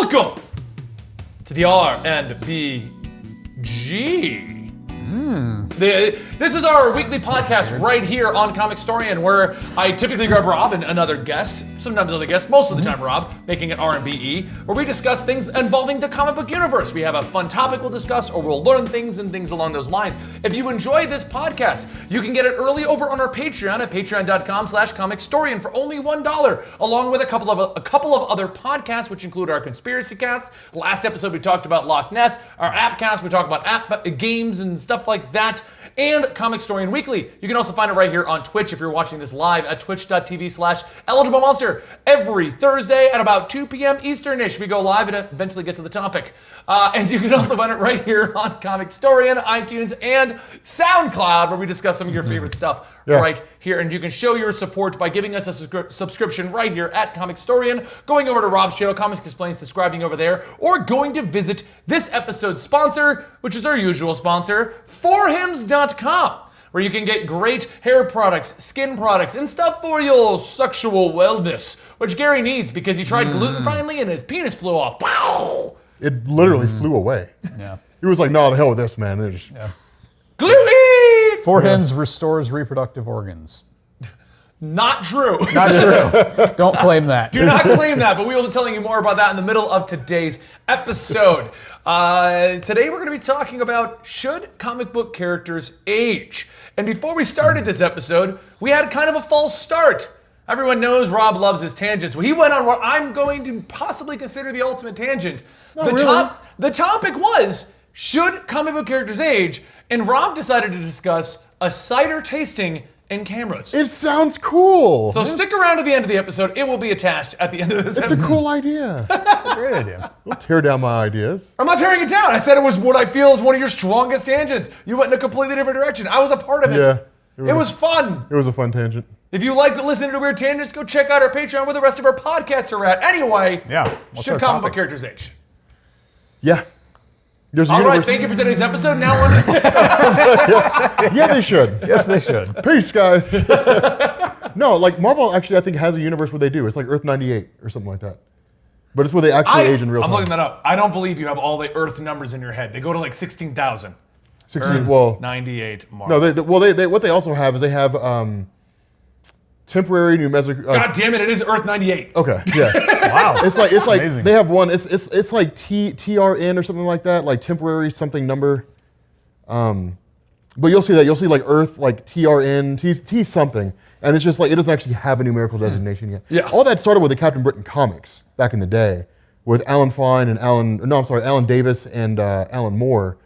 Welcome to the RnBG. This is our weekly podcast right here on Comicstorian, where I typically grab Rob and another guest, sometimes other guests, most of the time Rob, making it RnBE, where we discuss things involving the comic book universe. We have a fun topic we'll discuss, or we'll learn things and things along those lines. If you enjoy this podcast, you can get it early over on our Patreon at patreon.com/Comicstorian for only $1, along with a couple of other podcasts, which include our Conspiracy Cast. Last episode we talked about Loch Ness. Our Appcast, we talk about games and stuff like that. And Comicstorian Weekly. You can also find it right here on Twitch if you're watching this live at twitch.tv/EligibleMonster every Thursday at about 2 p.m. Eastern-ish. We go live and eventually get to the topic. And you can also find it right here on Comicstorian, iTunes, and SoundCloud, where we discuss some of your favorite stuff right here. And you can show your support by giving us a subscription right here at Comicstorian, going over to Rob's channel, Comics Explained, subscribing over there, or going to visit this episode's sponsor, which is our usual sponsor, forhims.com, where you can get great hair products, skin products, and stuff for your sexual wellness, which Gary needs because he tried gluten finally and his penis flew off. Wow! It literally flew away. Yeah. He was like, "No, the hell with this, man." Just Gluten! For Hims restores reproductive organs. Not true. Not true. Don't claim that. Do not claim that, but we will be telling you more about that in the middle of today's episode. Today we're going to be talking about, should comic book characters age? And before we started this episode, we had kind of a false start. Everyone knows Rob loves his tangents. Well, he went on what I'm going to possibly consider the ultimate tangent. The topic was, should comic book characters age? And Rob decided to discuss a cider tasting and cameras. it sounds cool. So stick around to the end of the episode. It will be attached at the end of this It's episode. a cool idea. That's a great idea. Don't tear down my ideas. I'm not tearing it down. I said it was what I feel is one of your strongest tangents. You went in a completely different direction. I was a part of it. Yeah. It was fun. It was a fun tangent. If you like listening to weird tangents, go check out our Patreon where the rest of our podcasts are at. Anyway, What's should our comic book topic? characters age? Yeah. There's a All right, universe. thank you for today's episode. Now on. Yeah, they should. Yes, they should. Peace, guys. No, like Marvel actually, I think, has a universe where they do. It's like Earth 98 or something like that. But it's where they actually age in real time. I'm looking that up. I don't believe you have all the Earth numbers in your head. They go to like 16,000. 16. Well, 98 Marvel. no. What they also have is they have temporary numeric. God damn it! It is Earth 98. Okay. Yeah. Wow. It's like Amazing. they have one. It's like TRN or something like that, like temporary something number. But you'll see that you'll see like Earth like TRN T something, and it's just like it doesn't actually have a numerical designation yet. Yeah. All that started with the Captain Britain comics back in the day, with Alan Fine and Alan Davis and Alan Moore,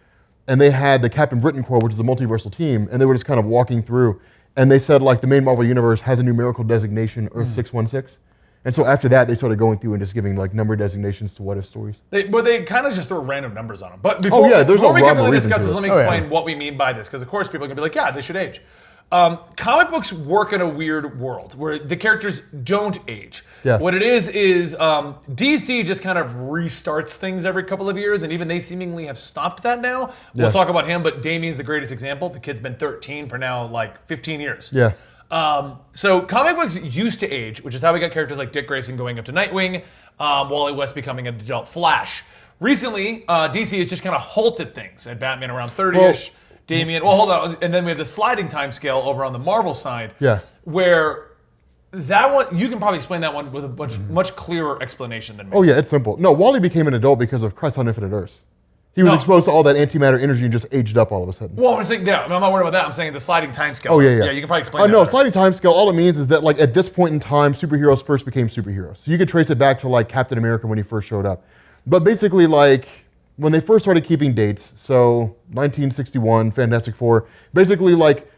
and they had the Captain Britain Corps, which is a multiversal team, and they were just kind of walking through, and they said like the main Marvel universe has a numerical designation Earth 616. And so after that, they started going through and just giving like number designations to what-if stories. But they kind of just throw random numbers on them. But before we no can rhyme or really reason discuss to this, it. let me explain what we mean by this. Because of course people are going to be like, yeah, they should age. Comic books work in a weird world where the characters don't age. Yeah. What it is DC just kind of restarts things every couple of years, and even they seemingly have stopped that now. We'll talk about him, but Damien's the greatest example. The kid's been 13 for now like 15 years. Yeah. So comic books used to age, which is how we got characters like Dick Grayson going up to Nightwing, Wally West becoming an adult Flash. Recently, DC has just kind of halted things at Batman around 30-ish. Damien, hold on, and then we have the sliding time scale over on the Marvel side. Yeah. Where that one, you can probably explain that one with a much clearer explanation than me. Oh yeah, it's simple. No, Wally became an adult because of Christ on Infinite Earths. He was exposed to all that antimatter energy and just aged up all of a sudden. Well, I'm saying, I'm not worried about that. I'm saying the sliding time scale. Oh, yeah. Yeah, you can probably explain that. No, better. sliding time scale, all it means is that like at this point in time, superheroes first became superheroes. So you could trace it back to like Captain America when he first showed up. But basically like when they first started keeping dates, so 1961, Fantastic Four, basically like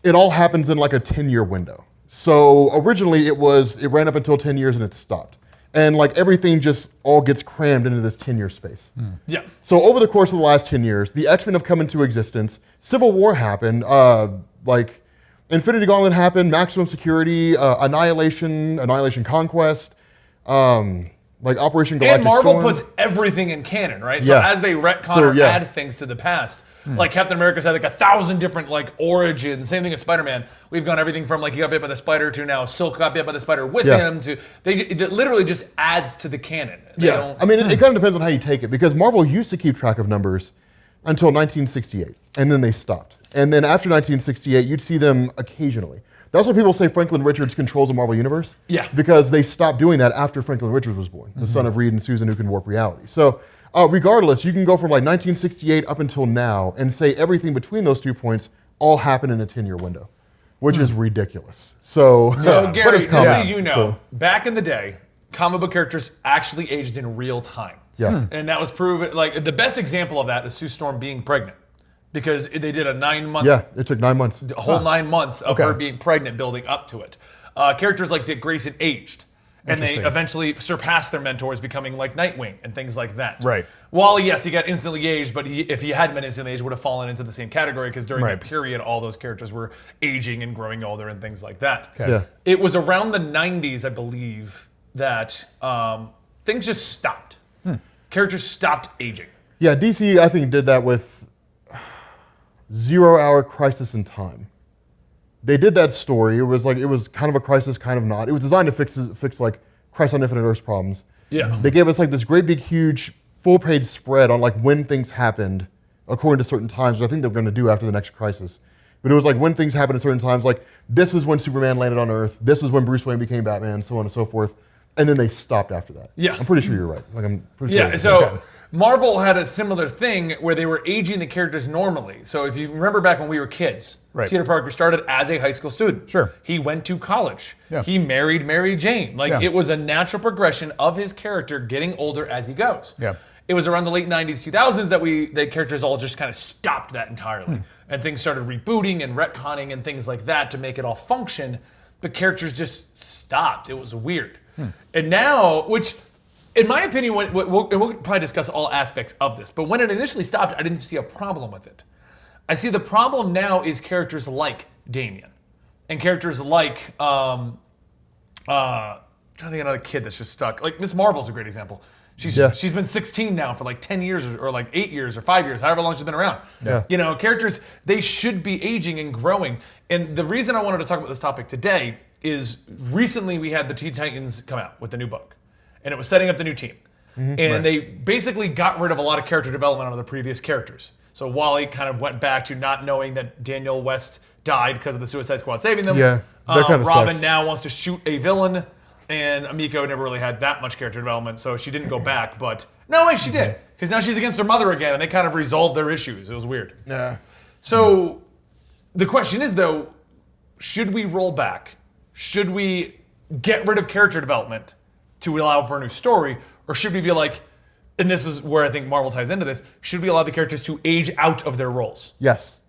it all happens in like a 10-year window. So originally it ran up until 10 years and it stopped. And like everything just all gets crammed into this 10-year space. Yeah. So over the course of the last 10 years, the X-Men have come into existence. Civil War happened. Like Infinity Gauntlet happened. Maximum Security, Annihilation Conquest, like Operation Galactic And Marvel Storm. puts everything in canon, right? So Yeah. as they retcon So, or yeah. add things to the past. Like Captain America's had like 1,000 different like origins. Same thing with Spider-Man. We've gone everything from like he got bit by the spider to now Silk got bit by the spider with him to it literally just adds to the canon. I mean, it kind of depends on how you take it because Marvel used to keep track of numbers until 1968, and then they stopped. And then after 1968, you'd see them occasionally. That's why people say Franklin Richards controls the Marvel Universe. Yeah. Because they stopped doing that after Franklin Richards was born, the son of Reed and Susan who can warp reality. So regardless, you can go from like 1968 up until now and say everything between those 2 points all happened in a 10-year window, which is ridiculous. So Gary, but it's just comics, so you know, back in the day, comic book characters actually aged in real time. Yeah. And that was proven, like the best example of that is Sue Storm being pregnant. Because they did a 9-month... Yeah, it took 9 months. A whole 9 months of her being pregnant building up to it. Characters like Dick Grayson aged. And they eventually surpassed their mentors, becoming like Nightwing and things like that. Right. Wally, yes, he got instantly aged, but if he hadn't been instantly aged, would have fallen into the same category because during that period, all those characters were aging and growing older and things like that. Okay. Yeah. It was around the 90s, I believe, that things just stopped. Characters stopped aging. Yeah, DC, I think, did that with 0 Hour Crisis in Time. They did that story. It was kind of a crisis, kind of not. It was designed to fix like Crisis on Infinite Earths problems. Yeah. They gave us like this great big huge full-page spread on like when things happened according to certain times, which I think they're going to do after the next crisis. But it was like when things happened at certain times, like this is when Superman landed on Earth, this is when Bruce Wayne became Batman, so on and so forth. And then they stopped after that. Yeah. I'm pretty sure you're right. Like I'm pretty sure. Yeah, so Marvel had a similar thing where they were aging the characters normally. So if you remember back when we were kids, Peter Parker started as a high school student. Sure. He went to college. Yeah. He married Mary Jane. Like it was a natural progression of his character getting older as he goes. Yeah. It was around the late 90s, 2000s that the characters all just kind of stopped that entirely. And things started rebooting and retconning and things like that to make it all function. But characters just stopped. It was weird. And now, which... in my opinion, we'll probably discuss all aspects of this, but when it initially stopped, I didn't see a problem with it. I see the problem now is characters like Damian and characters like, I'm trying to think of another kid that's just stuck. Like Miss Marvel's a great example. She's been 16 now for like 10 years or like 8 years or 5 years, however long she's been around. Yeah. You know, characters, they should be aging and growing. And the reason I wanted to talk about this topic today is recently we had the Teen Titans come out with the new book. And it was setting up the new team. And they basically got rid of a lot of character development on the previous characters. So Wally kind of went back to not knowing that Daniel West died because of the Suicide Squad saving them. Yeah, that kind of Robin sucks. now wants to shoot a villain. And Amiko never really had that much character development, so she didn't go back. But no, wait, she did. Because now she's against her mother again, and they kind of resolved their issues. It was weird. Yeah. So the question is, though, should we roll back? Should we get rid of character development to allow for a new story, or should we be like, and this is where I think Marvel ties into this, should we allow the characters to age out of their roles? Yes.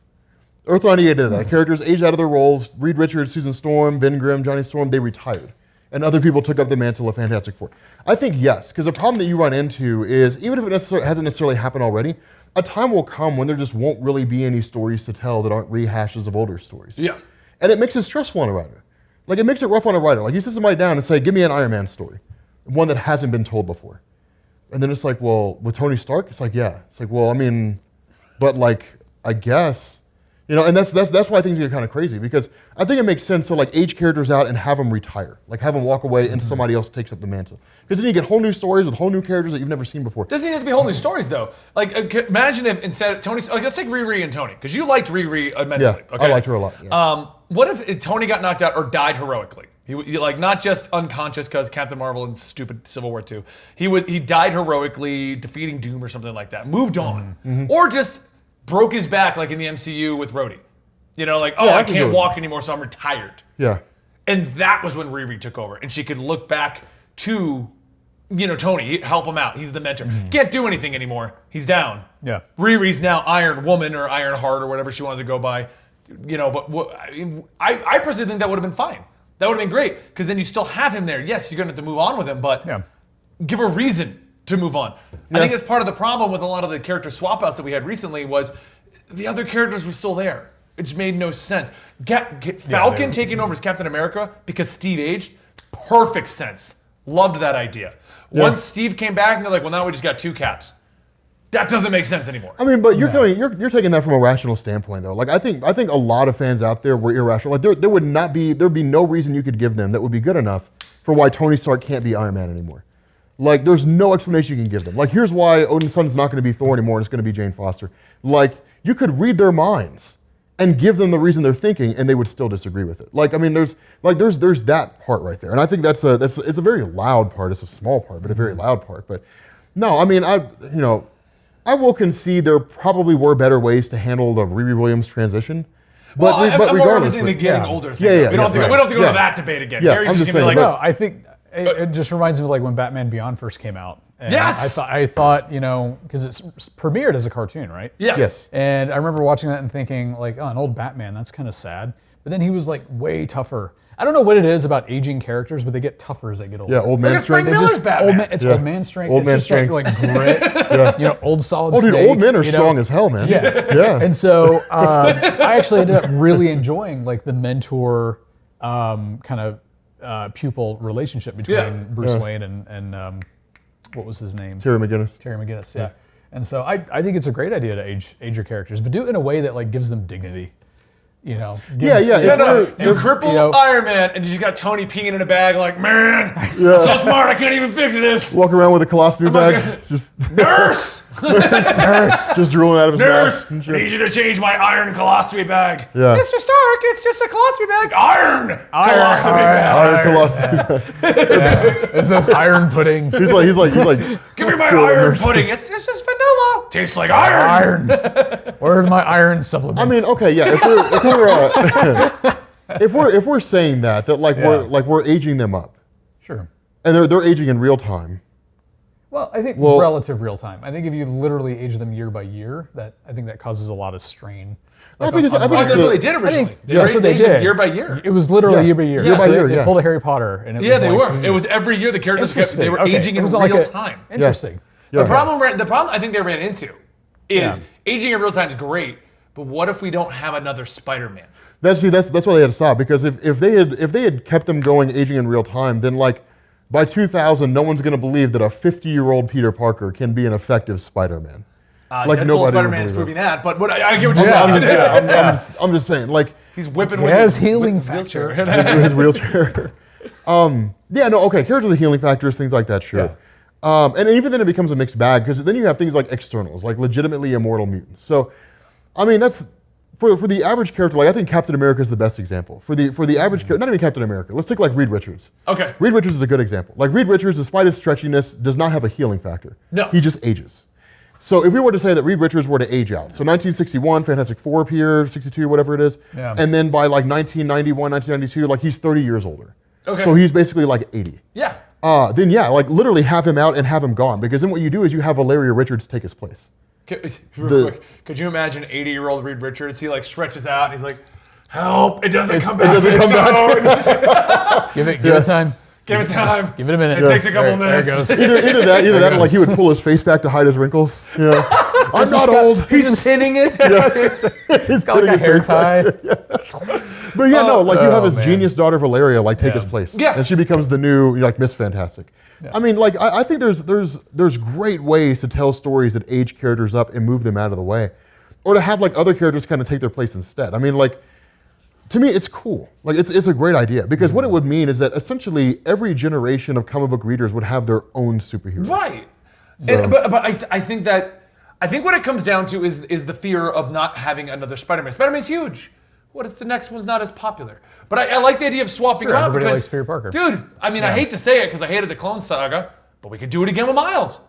Earth 98 did that. Characters aged out of their roles. Reed Richards, Susan Storm, Ben Grimm, Johnny Storm, they retired. And other people took up the mantle of Fantastic Four. I think yes, because the problem that you run into is, even if it hasn't necessarily happened already, a time will come when there just won't really be any stories to tell that aren't rehashes of older stories. Yeah. And it makes it stressful on a writer. Like, it makes it rough on a writer. Like, you sit somebody down and say, give me an Iron Man story. One that hasn't been told before. And then it's like, well, with Tony Stark? It's like, yeah. It's like, well, I mean, but like, I guess, you know, and that's why things get kind of crazy, because I think it makes sense to like age characters out and have them retire. Like have them walk away and somebody else takes up the mantle. Because then you get whole new stories with whole new characters that you've never seen before. Doesn't even have to be whole new stories though. Like imagine if instead of Tony, like let's take Riri and Tony, because you liked Riri immensely. Yeah, okay? I liked her a lot. Yeah. What if Tony got knocked out or died heroically? He like not just unconscious because Captain Marvel and stupid Civil War II. He died heroically, defeating Doom or something like that. Moved on, or just broke his back like in the MCU with Rhodey. You know, like I can't walk anymore, so I'm retired. Yeah. And that was when Riri took over, and she could look back to, you know, Tony, help him out. He's the mentor. Can't do anything anymore. He's down. Yeah. Riri's now Iron Woman or Iron Heart or whatever she wanted to go by. You know, but I personally think that would have been fine. That would have been great, because then you still have him there. Yes, you're going to have to move on with him, but give a reason to move on. I think that's part of the problem with a lot of the character swap outs that we had recently was the other characters were still there. It just made no sense. Falcon taking over as Captain America because Steve aged, perfect sense. Loved that idea. Once Steve came back, and they're like, well, now we just got two Caps. That doesn't make sense anymore. I mean, but you're taking that from a rational standpoint, though. Like, I think a lot of fans out there were irrational. Like, there'd be no reason you could give them that would be good enough for why Tony Stark can't be Iron Man anymore. Like, there's no explanation you can give them. Like, here's why Odin's son's not going to be Thor anymore, and it's going to be Jane Foster. Like, you could read their minds and give them the reason they're thinking, and they would still disagree with it. Like, I mean, there's that part right there, and I think it's a very loud part. It's a small part, but a very loud part. But no, I mean, I will concede there probably were better ways to handle the Riri Williams transition. But, I'm more regardless, representing the getting older thing. Yeah, we don't have to go to that debate again. Yeah, Gary's I'm just just gonna be saying, like, No, I think it just reminds me of like when Batman Beyond first came out. And Yes! I thought, because it's premiered as a cartoon, right? yeah. Yes. And I remember watching that and thinking, like, oh, an old Batman, that's kind of sad. But then he was like way tougher. I don't know what it is about aging characters, but they get tougher as they get older. Yeah, old man Look at Frank strength. Miller's Batman. It's old man strength. Old It's man just strength. like grit. Old solid Oh, dude, snake, old men are strong as hell, man. Yeah. Yeah. And so I actually ended up really enjoying like the mentor kind of pupil relationship between Bruce Wayne and what was his name? Terry McGinnis. Terry McGinnis, yeah. And so I think it's a great idea to age your characters, but do it in a way that like gives them dignity. Yeah. You cripple Iron Man, and you just got Tony peeing in a bag like, man, I'm so smart, I can't even fix this. Walk around with a colostomy bag, just Nurse! just drooling out of his Nurse! mouth. I need you to change my iron colostomy bag. Yeah. Mr. Stark, it's just a colostomy bag. Iron colostomy bag. Iron colostomy bag. It's this iron pudding. He's like. Give me my Phil iron Nurses. pudding. It's just vanilla. Tastes like iron. Where's my iron supplements? I mean, okay, yeah. If we're saying that we're aging them up, sure. and they're aging in real time. Well, I think relative real time. I think if you literally age them year by year, I think that causes a lot of strain. I think That's what they did originally. That's what they did. Year by year. It was literally year by year. Year by So year, They pulled a Harry Potter, and it was They like, were. It was every year the characters they were aging in real time. Interesting. Yeah. The problem I think they ran into is aging in real time is great, but what if we don't have another Spider-Man? That's why they had to stop, because if they had kept them going aging in real time, then like by 2000 no one's going to believe that a 50-year-old Peter Parker can be an effective Spider-Man. Like nobody Spider-Man would is believe proving that, but I get what you're saying. I'm just saying, like He's whipping He with has his healing wheelchair. his wheelchair. Character healing factors, things like that, sure. And even then it becomes a mixed bag, because then you have things like externals, like legitimately immortal mutants. So, I mean, that's for the average character. Like, I think Captain America is the best example. For the average character, not even Captain America. Let's take like Reed Richards. Okay. Reed Richards is a good example. Like, Reed Richards, despite his stretchiness, does not have a healing factor. No. He just ages. So if we were to say that Reed Richards were to age out, so 1961, Fantastic Four appeared, 62, whatever it is, and then by like 1991, 1992, like he's 30 years older. Okay. So he's basically like 80. Yeah. Then like literally have him out and have him gone, because then what you do is you have Valeria Richards take his place. Real quick, could you imagine 80-year-old Reed Richards? He like stretches out and he's like, "Help! It doesn't come back. Give it time. Give it time. Give it a minute. It takes a couple of minutes." Either that, or like he would pull his face back to hide his wrinkles. Yeah. I'm not old. He's just hitting it. He's got like a hair tie. But you have his genius daughter Valeria like take his place. Yeah. And she becomes the new like Miss Fantastic. Yeah. I mean, like I think there's great ways to tell stories that age characters up and move them out of the way, or to have like other characters kind of take their place instead. I mean, like, to me, it's cool. Like, it's a great idea, because what it would mean is that essentially every generation of comic book readers would have their own superhero. Right. So. But I think what it comes down to is the fear of not having another Spider-Man. Spider-Man's huge. What if the next one's not as popular? But I like the idea of swapping around, everybody because likes Peter Parker. Dude, I mean, I hate to say it because I hated the Clone Saga, but we could do it again with Miles.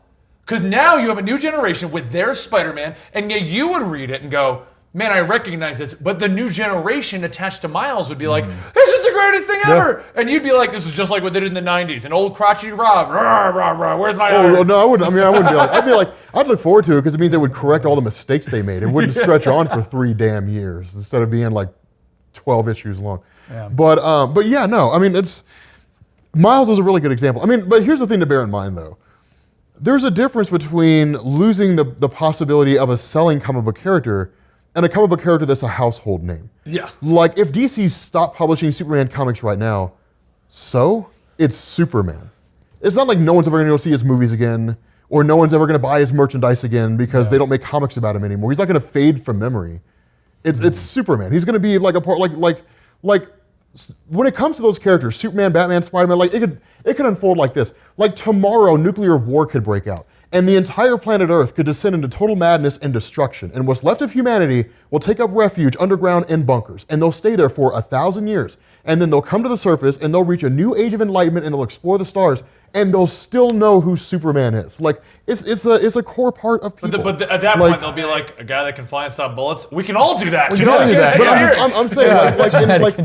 Because now you have a new generation with their Spider-Man, and yet you would read it and go, man, I recognize this, but the new generation attached to Miles would be like, this is the greatest thing ever! And you'd be like, this is just like what they did in the 90s, an old crotchety Rob, rah, rah, rah, where's my Oh, no, I wouldn't be like, I'd look forward to it, because it means they would correct all the mistakes they made. It wouldn't stretch on for 3 damn years, instead of being like 12 issues long. Yeah. But yeah, no, I mean, Miles is a really good example. I mean, but here's the thing to bear in mind, though. There's a difference between losing the possibility of a selling comic book character and a comic book character that's a household name. Yeah. Like, if DC stopped publishing Superman comics right now, so it's Superman. It's not like no one's ever going to go see his movies again, or no one's ever going to buy his merchandise again because they don't make comics about him anymore. He's not going to fade from memory. It's Superman. He's going to be like a part like when it comes to those characters, Superman, Batman, Spider-Man, like it could unfold like this. Like tomorrow, nuclear war could break out, and the entire planet Earth could descend into total madness and destruction. And what's left of humanity will take up refuge underground in bunkers, and they'll stay there for 1,000 years. And then they'll come to the surface, and they'll reach a new age of enlightenment, and they'll explore the stars, and they'll still know who Superman is. Like it's a core part of people. But at that point, they'll be like, a guy that can fly and stop bullets. We can all do that. We can all do that. But Yeah. I'm saying like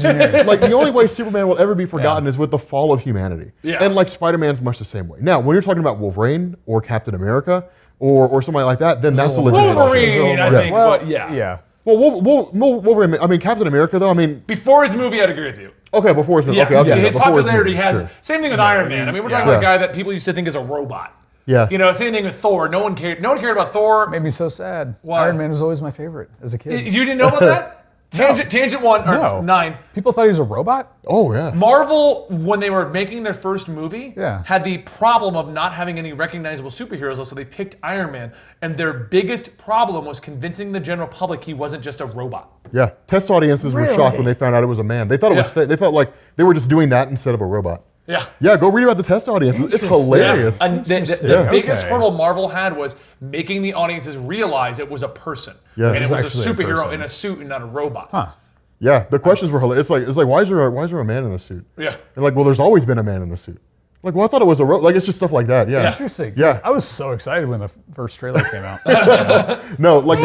the only way Superman will ever be forgotten is with the fall of humanity. Yeah. And like Spider-Man's much the same way. Now, when you're talking about Wolverine or Captain America or somebody like that, then that's a legitimate Wolverine, I think. Well, But yeah. Yeah. Well, Wolverine. I mean, Captain America though. I mean, Before his movie, I'd agree with you. okay, before his movie. Yeah, Okay, his before his popularity movie, has sure. same thing with Iron Man. I mean, we're talking about a guy that people used to think is a robot. Yeah. You know, same thing with Thor. No one cared about Thor. Made me so sad. Why? Iron Man was always my favorite as a kid. You didn't know about that? Tangent 1 or No. 9. People thought he was a robot? Oh yeah. Marvel, when they were making their first movie, Yeah. had the problem of not having any recognizable superheroes, so they picked Iron Man. And their biggest problem was convincing the general public he wasn't just a robot. Yeah. Test audiences were shocked when they found out it was a man. They thought it was fake. They thought like they were just doing that instead of a robot. Yeah. Yeah, go read about the test audiences. It's hilarious. Yeah. And the biggest hurdle Marvel had was making the audiences realize it was a person. Yeah, and it was a actually a superhero person. in a suit and not a robot. Huh. Yeah, the questions were hilarious. It's like why is there a man in the suit? Yeah. And like, well, there's always been a man in the suit. Like, well, I thought it was a robot. Like, it's just stuff like that. Yeah. Interesting. Yeah. I was so excited when the first trailer came out. No, like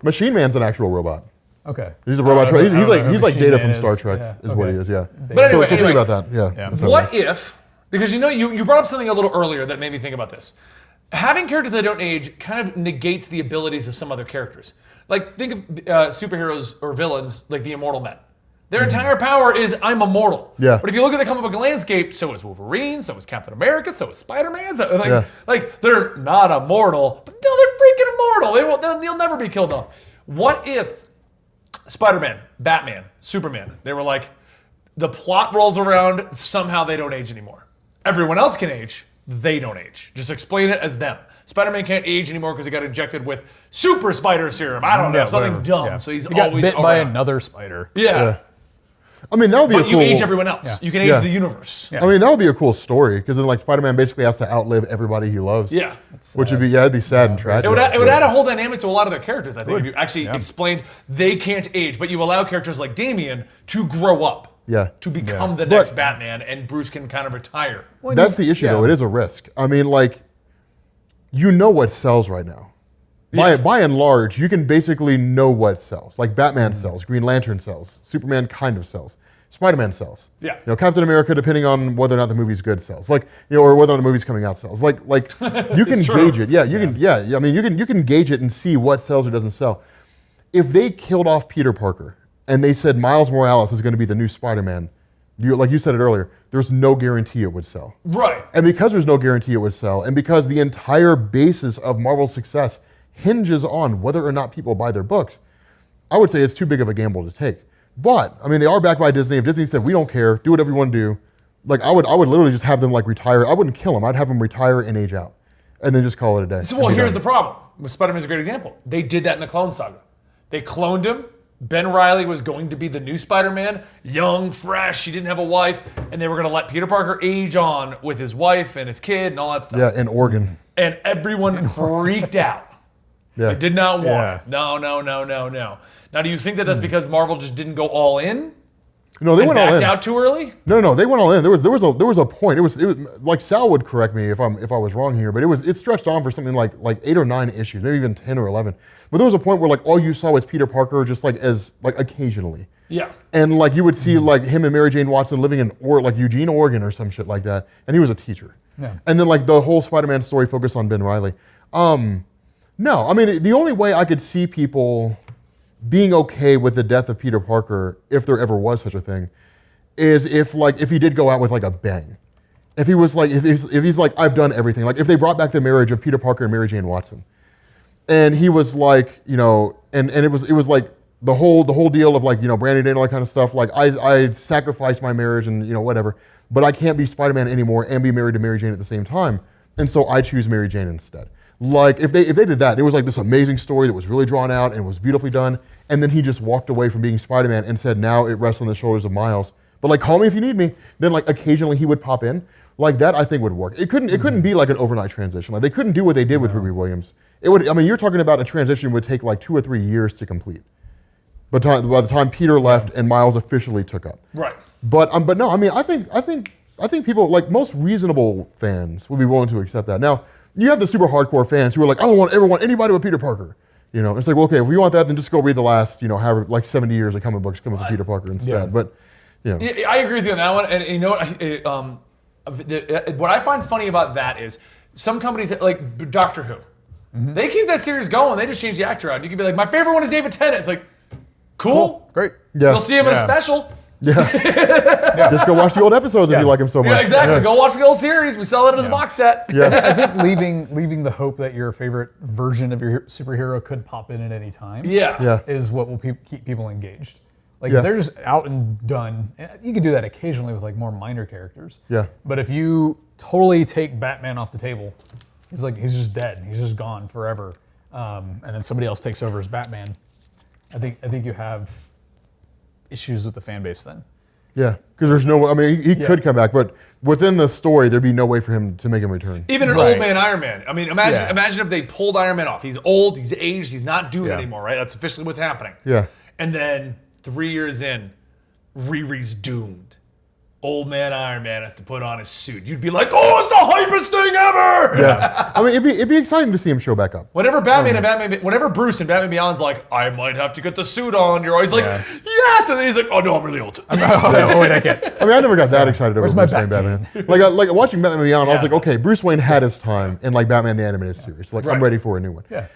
Machine Man's an actual robot. Okay. He's a robot. He's like Machine Data Man from is. Star Trek Yeah, is what he okay. is. Yeah. But anyway, so think about that. Yeah. That's how it What is. if, because you brought up something a little earlier that made me think about this. Having characters that don't age kind of negates the abilities of some other characters. Like, think of superheroes or villains like the Immortal Men. Their entire power is, I'm immortal. Yeah. But if you look at the comic book landscape, so is Wolverine, so is Captain America, so is Spider-Man. So, Yeah. like, they're not immortal, but no, they're freaking immortal. They'll never be killed off. What if Spider-Man, Batman, Superman, they were like, the plot rolls around, somehow they don't age anymore. Everyone else can age, they don't age. Just explain it as them. Spider-Man can't age anymore because he got injected with super spider serum. I don't know, something whatever. dumb. Yeah. So he's He got always bit by around. another spider. Yeah. I mean, that would be But a you cool. age everyone else. Yeah. You can age Yeah. the universe. Yeah. I mean, that would be a cool story because then like Spider-Man basically has to outlive everybody he loves. Yeah. Which would be it'd be sad and tragic. It would add a whole dynamic to a lot of their characters, I think, if you actually Yeah. explained they can't age, but you allow characters like Damian to grow up. Yeah. To become the But- next Batman, and Bruce can kind of retire. That's the issue, though. It is a risk. I mean, like, you know what sells right now. By and large, you can basically know what sells. Like Batman sells, Green Lantern sells, Superman kind of sells, Spider-Man sells. Yeah. You know, Captain America, depending on whether or not the movie's good, sells. Like, you know, or whether or not the movie's coming out sells. Like you can true. gauge it. Yeah, you can. Yeah, I mean, you can gauge it and see what sells or doesn't sell. If they killed off Peter Parker and they said Miles Morales is going to be the new Spider-Man, like you said it earlier, there's no guarantee it would sell. Right. And because there's no guarantee it would sell, and because the entire basis of Marvel's success hinges on whether or not people buy their books, I would say it's too big of a gamble to take. But, I mean, they are backed by Disney. If Disney said, we don't care, do whatever you want to do, like, I would literally just have them, like, retire. I wouldn't kill them. I'd have them retire and age out. And then just call it a day. So, well, here's the problem. Spider-Man's a great example. They did that in the Clone Saga. They cloned him. Ben Reilly was going to be the new Spider-Man, young, fresh, he didn't have a wife, and they were going to let Peter Parker age on with his wife and his kid and all that stuff. Yeah, in Oregon. And everyone freaked out. Yeah. They did not want Yeah. it. No. Now, do you think that that's because Marvel just didn't go all in? No, they And went all backed in. out too early? No, they went all in. There was a point. It was like Sal would correct me if I was wrong here, but it stretched on for something like 8 or 9 issues, maybe even 10 or 11. But there was a point where like all you saw was Peter Parker just like as like occasionally. Yeah. And like you would see like him and Mary Jane Watson living in like Eugene, Oregon or some shit like that, and he was a teacher. Yeah. And then like the whole Spider-Man story focused on Ben Reilly. No, I mean the only way I could see people being okay with the death of Peter Parker, if there ever was such a thing, is if he did go out with like a bang. If he was like if he's like, I've done everything. Like if they brought back the marriage of Peter Parker and Mary Jane Watson, and he was like, you know, and it was like the whole deal of like, you know, Brandy Dane, all that kind of stuff. Like I sacrificed my marriage and, you know, whatever, but I can't be Spider-Man anymore and be married to Mary Jane at the same time. and so I choose Mary Jane instead. Like if they did that, it was like this amazing story that was really drawn out and was beautifully done, and then he just walked away from being Spider-Man and said, now it rests on the shoulders of Miles. But like, call me if you need me. Then like occasionally he would pop in. Like that, I think would work. It couldn't be like an overnight transition. Like they couldn't do what they did with Ruby Williams. It would. I mean, you're talking about a transition would take like 2 or 3 years to complete. But by the time Peter left and Miles officially took up. Right. But no, I mean, I think people, like most reasonable fans, would be willing to accept that. Now, you have the super hardcore fans who are like, I don't ever want anybody but Peter Parker. You know, it's like, well, okay, if you want that, then just go read the last, however, like 70 years of comic books coming from Peter Parker instead. Yeah. But, I agree with you on that one. And you know what? What I find funny about that is some companies like Doctor Who, they keep that series going. They just change the actor out. You can be like, my favorite one is David Tennant. It's like, cool. Great. Yeah. You'll see him in a special. Yeah. Just go watch the old episodes if you like him so much. Yeah, exactly. Go watch the old series. We sell it as a box set. Yeah. I think leaving the hope that your favorite version of your superhero could pop in at any time is what will keep people engaged. Like if they're just out and done, you can do that occasionally with like more minor characters. Yeah. But if you totally take Batman off the table, he's just dead. He's just gone forever. And then somebody else takes over as Batman. I think you have issues with the fan base then. Yeah, because there's no way. I mean, he could come back, but within the story, there'd be no way for him to make him return. Even an old man Iron Man. I mean, imagine if they pulled Iron Man off. He's old, he's aged, he's not doing it anymore, right? That's officially what's happening. Yeah. And then 3 years in, Riri's doomed. Old man Iron Man has to put on his suit. You'd be like, oh, it's the hypest thing ever! Yeah. I mean, it'd be exciting to see him show back up. Whenever Bruce and Batman Beyond's like, I might have to get the suit on, you're always like, yes! And then he's like, oh no, I'm really old. Oh, wait, I can't. I mean, I never got that excited over Where's Bruce my Wayne Batman. Like watching Batman Beyond, I was like, okay, Bruce Wayne had his time in like Batman the Animated Series. Like, I'm ready for a new one. Yeah.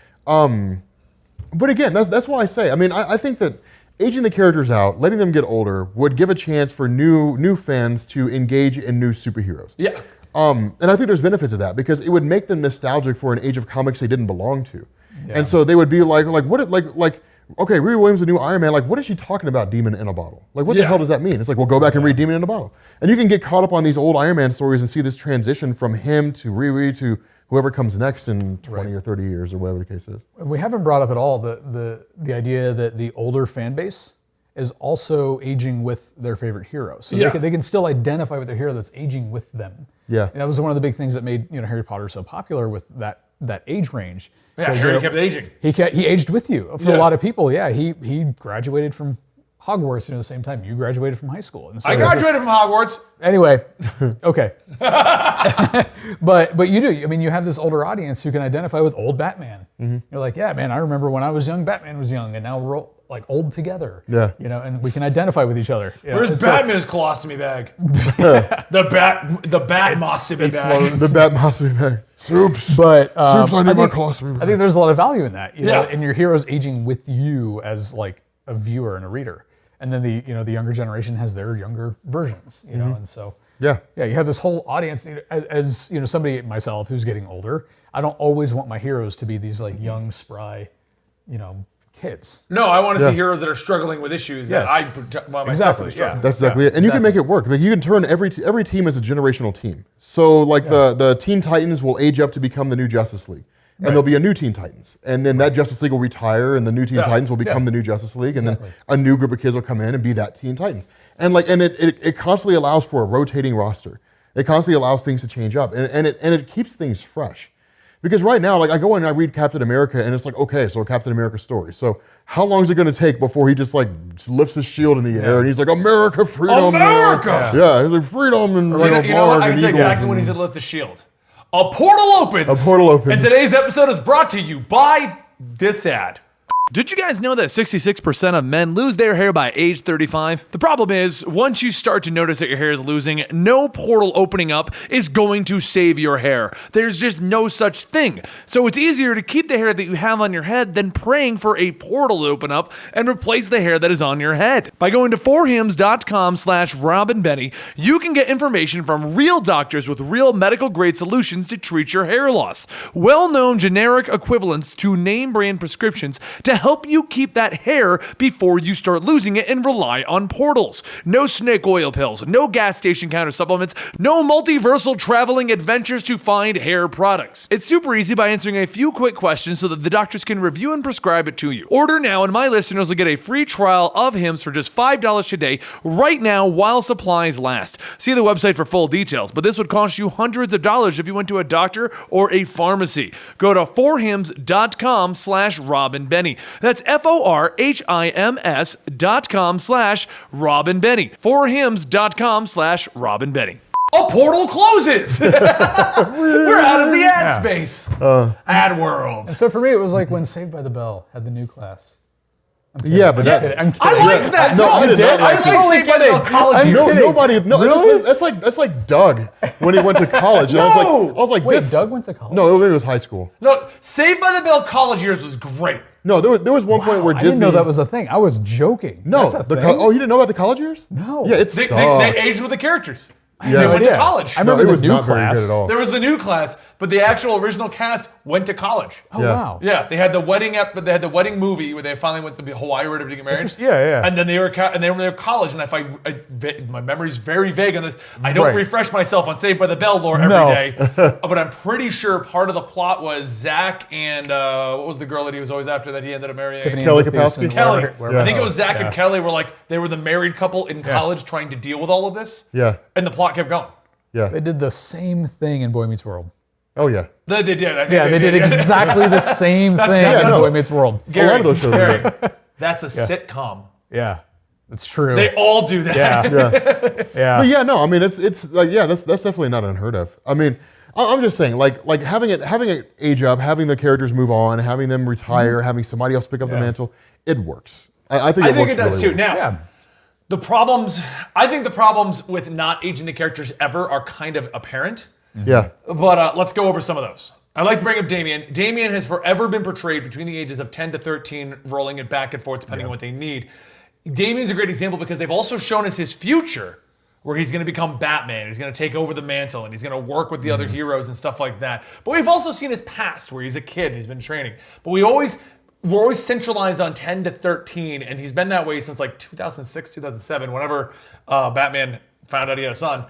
But again, that's why I say, I mean, I think that aging the characters out, letting them get older, would give a chance for new fans to engage in new superheroes. Yeah. And I think there's benefit to that because it would make them nostalgic for an age of comics they didn't belong to. Yeah. And so they would be like, okay, Riri Williams, the new Iron Man, like, what is she talking about, Demon in a Bottle? Like, what the hell does that mean? It's like, well, go back and read Demon in a Bottle. And you can get caught up on these old Iron Man stories and see this transition from him to Riri to whoever comes next in 20 or 30 years or whatever the case is. We haven't brought up at all the idea that the older fan base is also aging with their favorite hero. So they can still identify with their hero that's aging with them. Yeah. And that was one of the big things that made Harry Potter so popular with that age range. Yeah, Harry kept aging. He aged with you. For a lot of people, he graduated from Hogwarts at the same time you graduated from high school. And so I graduated from Hogwarts. Anyway, okay. but you do. I mean, you have this older audience who can identify with old Batman. Mm-hmm. You're like, yeah, man, I remember when I was young, Batman was young, and now we're all like old together. Yeah. And we can identify with each other. Where's Batman's colostomy bag? the Batmostomy bag. The Batmostomy bag. Soups. But Soups, I need my colostomy bag. I think there's a lot of value in that. You know, and your heroes aging with you as like a viewer and a reader. And then the younger generation has their younger versions, know, and so you have this whole audience. As somebody myself who's getting older, I don't always want my heroes to be these like young, spry, kids. No, I want to see heroes that are struggling with issues that I myself am struggling. That's exactly it. And you can make it work. Like you can turn every team as a generational team. So like the Teen Titans will age up to become the new Justice League. And there'll be a new Teen Titans. And then that Justice League will retire and the new Teen Titans will become the new Justice League. And then a new group of kids will come in and be that Teen Titans. And it constantly allows for a rotating roster. It constantly allows things to change up. And it keeps things fresh. Because right now, like I go in and I read Captain America and it's like, okay, so a Captain America story. So how long is it going to take before he just like lifts his shield in the air and he's like, America, freedom. America! Yeah, he's like, freedom and you know what? I can say exactly when he's going to lift the shield. A portal opens. And today's episode is brought to you by this ad. Did you guys know that 66% of men lose their hair by age 35? The problem is, once you start to notice that your hair is losing, no portal opening up is going to save your hair. There's just no such thing. So it's easier to keep the hair that you have on your head than praying for a portal to open up and replace the hair that is on your head. By going to forhims.com/RobinBenny, you can get information from real doctors with real medical grade solutions to treat your hair loss. Well-known generic equivalents to name brand prescriptions to help you keep that hair before you start losing it and rely on portals. No snake oil pills, no gas station counter supplements, no multiversal traveling adventures to find hair products. It's super easy by answering a few quick questions so that the doctors can review and prescribe it to you. Order now and my listeners will get a free trial of Hims for just $5 today right now while supplies last. See the website for full details, but this would cost you hundreds of dollars if you went to a doctor or a pharmacy. Go to forhims.com/RobinBenny. That's FORHIMS.com/RobinBenny. forhims.com/RobinBenny. A portal closes. We're out of the ad space. Ad world. And so for me, it was like when Saved by the Bell had the new class. Yeah, but I'm kidding. I liked that. No, I did not I like like Saved by the Bell college No, years. nobody. No, Really? that's like Doug when he went to college. And I was like, Wait, this. Doug went to college? No, it was high school. No, Saved by the Bell college years was great. No, there was one point where I Disney. didn't know that was a thing. I was joking. No, That's a the thing? oh, you didn't know about the college years? No. Yeah, it's They aged with the characters. Yeah. They went to idea. college. I remember it the was new not class. very good at all. There was the new class, but the actual original cast went to college. Oh, Yeah. wow. Yeah, they had the wedding but they had the wedding movie where they finally went to Hawaii or whatever to get married. Yeah. And then they were in college, and my memory's very vague on this. I don't Right. refresh myself on Saved by the Bell lore every No. day, but I'm pretty sure part of the plot was Zach and what was the girl that he was always after that he ended up marrying? Tiffany Kelly and Kapowski? and Kelly. wherever- I think it was Zach Yeah. and Kelly they were the married couple in college trying to deal with all of this. Yeah. And the plot kept going. Yeah. They did the same thing in Boy Meets World. Oh yeah. They did. I think Yeah, they did exactly the same thing yeah, in no. Boy Meets World. A lot of those shows. Gary, do that. that's a sitcom. Yeah, that's true. They all do that. yeah, Yeah. But yeah, no, I mean it's like that's definitely not unheard of. I mean, I'm just saying like having it age up, having the characters move on, having them retire, having somebody else pick up the mantle, it works. I think it works it does really too. well. Now, yeah. I think the problems with not aging the characters ever are kind of apparent. Yeah. But let's go over some of those. I'd like to bring up Damien. Damien has forever been portrayed between the ages of 10 to 13, rolling it back and forth depending on what they need. Damien's a great example because they've also shown us his future, where he's going to become Batman. He's going to take over the mantle, and he's going to work with the other heroes and stuff like that. But we've also seen his past, where he's a kid and he's been training. But we're always centralized on 10 to 13, and he's been that way since like 2006, 2007, whenever Batman found out he had a son.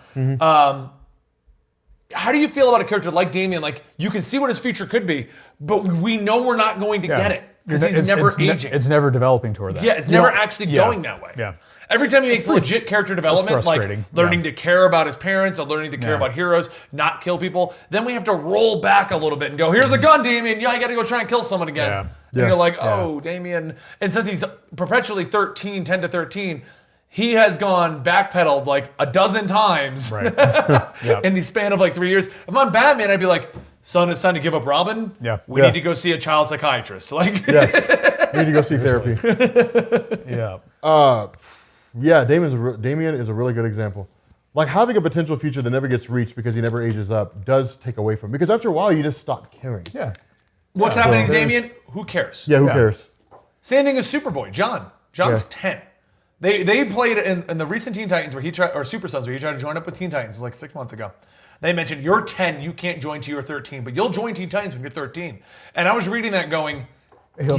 How do you feel about a character like Damien? Like, you can see what his future could be, but we know we're not going to get it because he's never aging. It's never developing toward that. Yeah, it's never actually going that way. Yeah. Every time he makes legit character development, like frustrating. learning to care about his parents, or learning to care about heroes, not kill people, then we have to roll back a little bit and go, here's a gun, Damien. Yeah, I got to go try and kill someone again. Yeah. And Yeah. you're like, oh, Damien. And since he's perpetually 10 to 13, he has gone backpedaled like a dozen times Right. in the span of like 3 years. If I'm Batman, I'd be like, son, it's time to give up Robin. Yeah. We need to go see a child psychiatrist. Like, Yes. You need to go see therapy. Yeah. Yeah, Damien is a really good example. Like having a potential future that never gets reached because he never ages up does take away from him. Because after a while, you just stop caring. Yeah. what's happening to there's- Damien? Who cares? Yeah, who Yeah. cares? Same thing as Superboy, John. John's Yeah. 10. They played in the recent Teen Titans where he tried, or Super Sons where he tried to join up with Teen Titans like 6 months ago. They mentioned you're 10, you can't join till you're 13, but you'll join Teen Titans when you're 13. And I was reading that going, He'll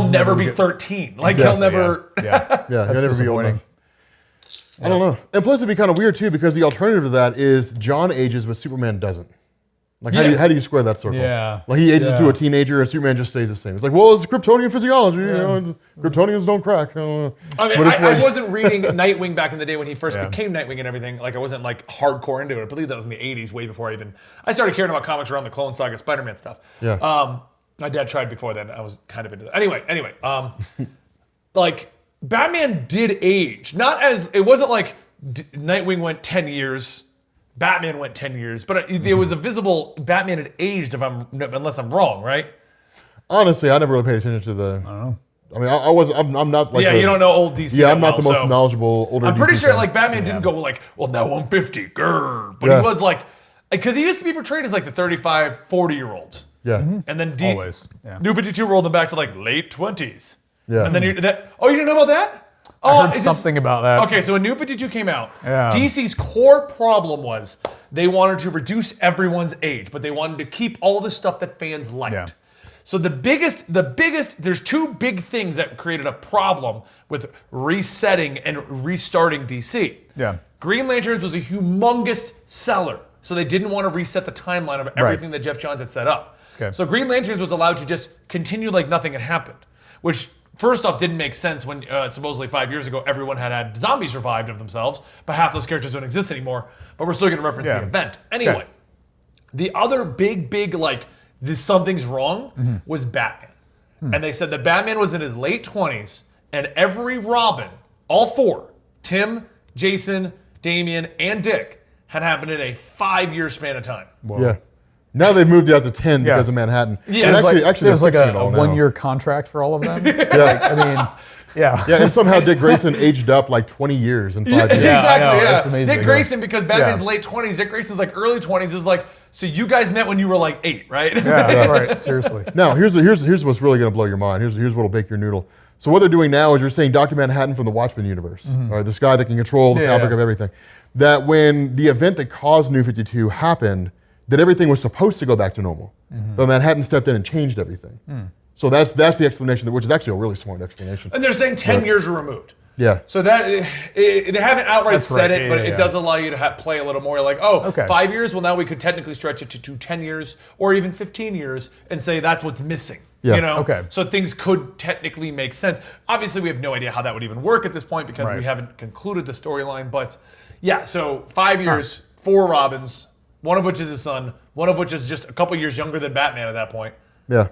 never be get- 13. Like Exactly, he'll never. Yeah. Yeah, That's he'll never be old disappointing. enough. I don't know. And plus, it'd be kind of weird too because the alternative to that is John ages, but Superman doesn't. Like, how do you square that circle? Yeah. Like, he ages to Yeah. a teenager and Superman just stays the same. It's like, well, it's Kryptonian physiology. You know, Kryptonians don't crack. I mean, But it's I like- wasn't reading Nightwing back in the day when he first Yeah. became Nightwing and everything. Like, I wasn't like hardcore into it. I believe that was in the 80s, way before I started caring about comics around the Clone Saga Spider-Man stuff. Yeah. My dad tried before then. I was kind of into that. Anyway, like, Batman did age. It wasn't like Nightwing went 10 years, Batman went 10 years, but there was a visible Batman had aged unless I'm wrong, right? Honestly, I never really paid attention to the. I don't know. I mean, I'm not like. Yeah, you don't know old DC. Yeah, that I'm not the well, most so knowledgeable older. I'm pretty DC sure fan. like Batman didn't go like, well, now I'm 50, grrr. But Yeah. he was like, because he used to be portrayed as like the 35, 40-year-olds. Yeah. And then Always, yeah. New 52 rolled them back to like late 20s. Yeah. And then you didn't know about that? I heard something about that. Okay, so when New 52 came out, Yeah. DC's core problem was they wanted to reduce everyone's age, but they wanted to keep all the stuff that fans liked. Yeah. So there's two big things that created a problem with resetting and restarting DC. Yeah. Green Lanterns was a humongous seller, so they didn't want to reset the timeline of everything that Jeff Johns had set up. Okay. So Green Lanterns was allowed to just continue like nothing had happened, which first off didn't make sense when supposedly 5 years ago everyone had zombies revived of themselves, but half those characters don't exist anymore. But we're still going to reference the event anyway. The other big like this something's wrong was Batman, and they said that Batman was in his late 20s, and every Robin, all four, Tim, Jason, Damian, and Dick, had happened in a 5-year span of time. Whoa. Yeah. Now they've moved it out to 10 because of Manhattan. Yeah, and actually, there's like a 1-year contract for all of them. Yeah. I mean, yeah. Yeah, and somehow Dick Grayson aged up like 20 years in 5 years. Exactly, yeah. That's amazing. Dick Grayson, because Batman's late 20s, Dick Grayson's like early 20s, is like, so you guys met when you were like 8, right? Yeah, right, seriously. Now, here's what's really going to blow your mind. Here's what'll bake your noodle. So what they're doing now is you're saying Dr. Manhattan from the Watchmen universe, all right, this guy that can control the fabric of everything. That when the event that caused New 52 happened, that everything was supposed to go back to normal. But Manhattan stepped in and changed everything. So that's the explanation, which is actually a really smart explanation. And they're saying 10 years are removed. Yeah. So that they haven't outright said it, but it does allow you to play a little more like, 5 years? Well, now we could technically stretch it to 10 years or even 15 years and say that's what's missing. Yeah. You know? Okay. So things could technically make sense. Obviously, we have no idea how that would even work at this point because we haven't concluded the storyline. But yeah, so 5 years, 4 Robins, one of which is his son, one of which is just a couple years younger than Batman at that point. Yeah.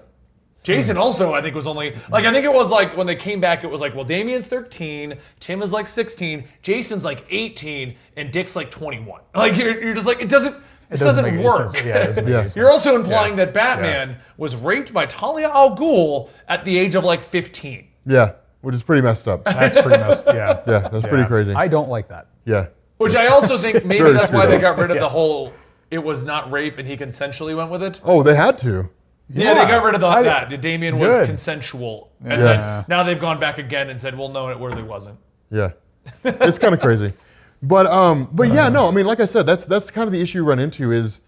Jason also, I think, was only, like, I think it was like, when they came back, it was like, well, Damian's 13, Tim is like 16, Jason's like 18, and Dick's like 21. Like, you're just like, it doesn't work. Yeah, it doesn't make any sense. You're also implying that Batman was raped by Talia al Ghul at the age of like 15. Yeah, which is pretty messed up. That's pretty messed up. Yeah, that's pretty crazy. I don't like that. Yeah. Which I also think maybe Very that's why screwed they up. got rid of the whole, it was not rape and he consensually went with it. Oh, they had to. Yeah, they got rid of that. Damien was Good. consensual. And then now they've gone back again and said, well, no, it really wasn't. Yeah. It's kind of crazy. But yeah, no, I mean, like I said, that's kind of the issue you run into is,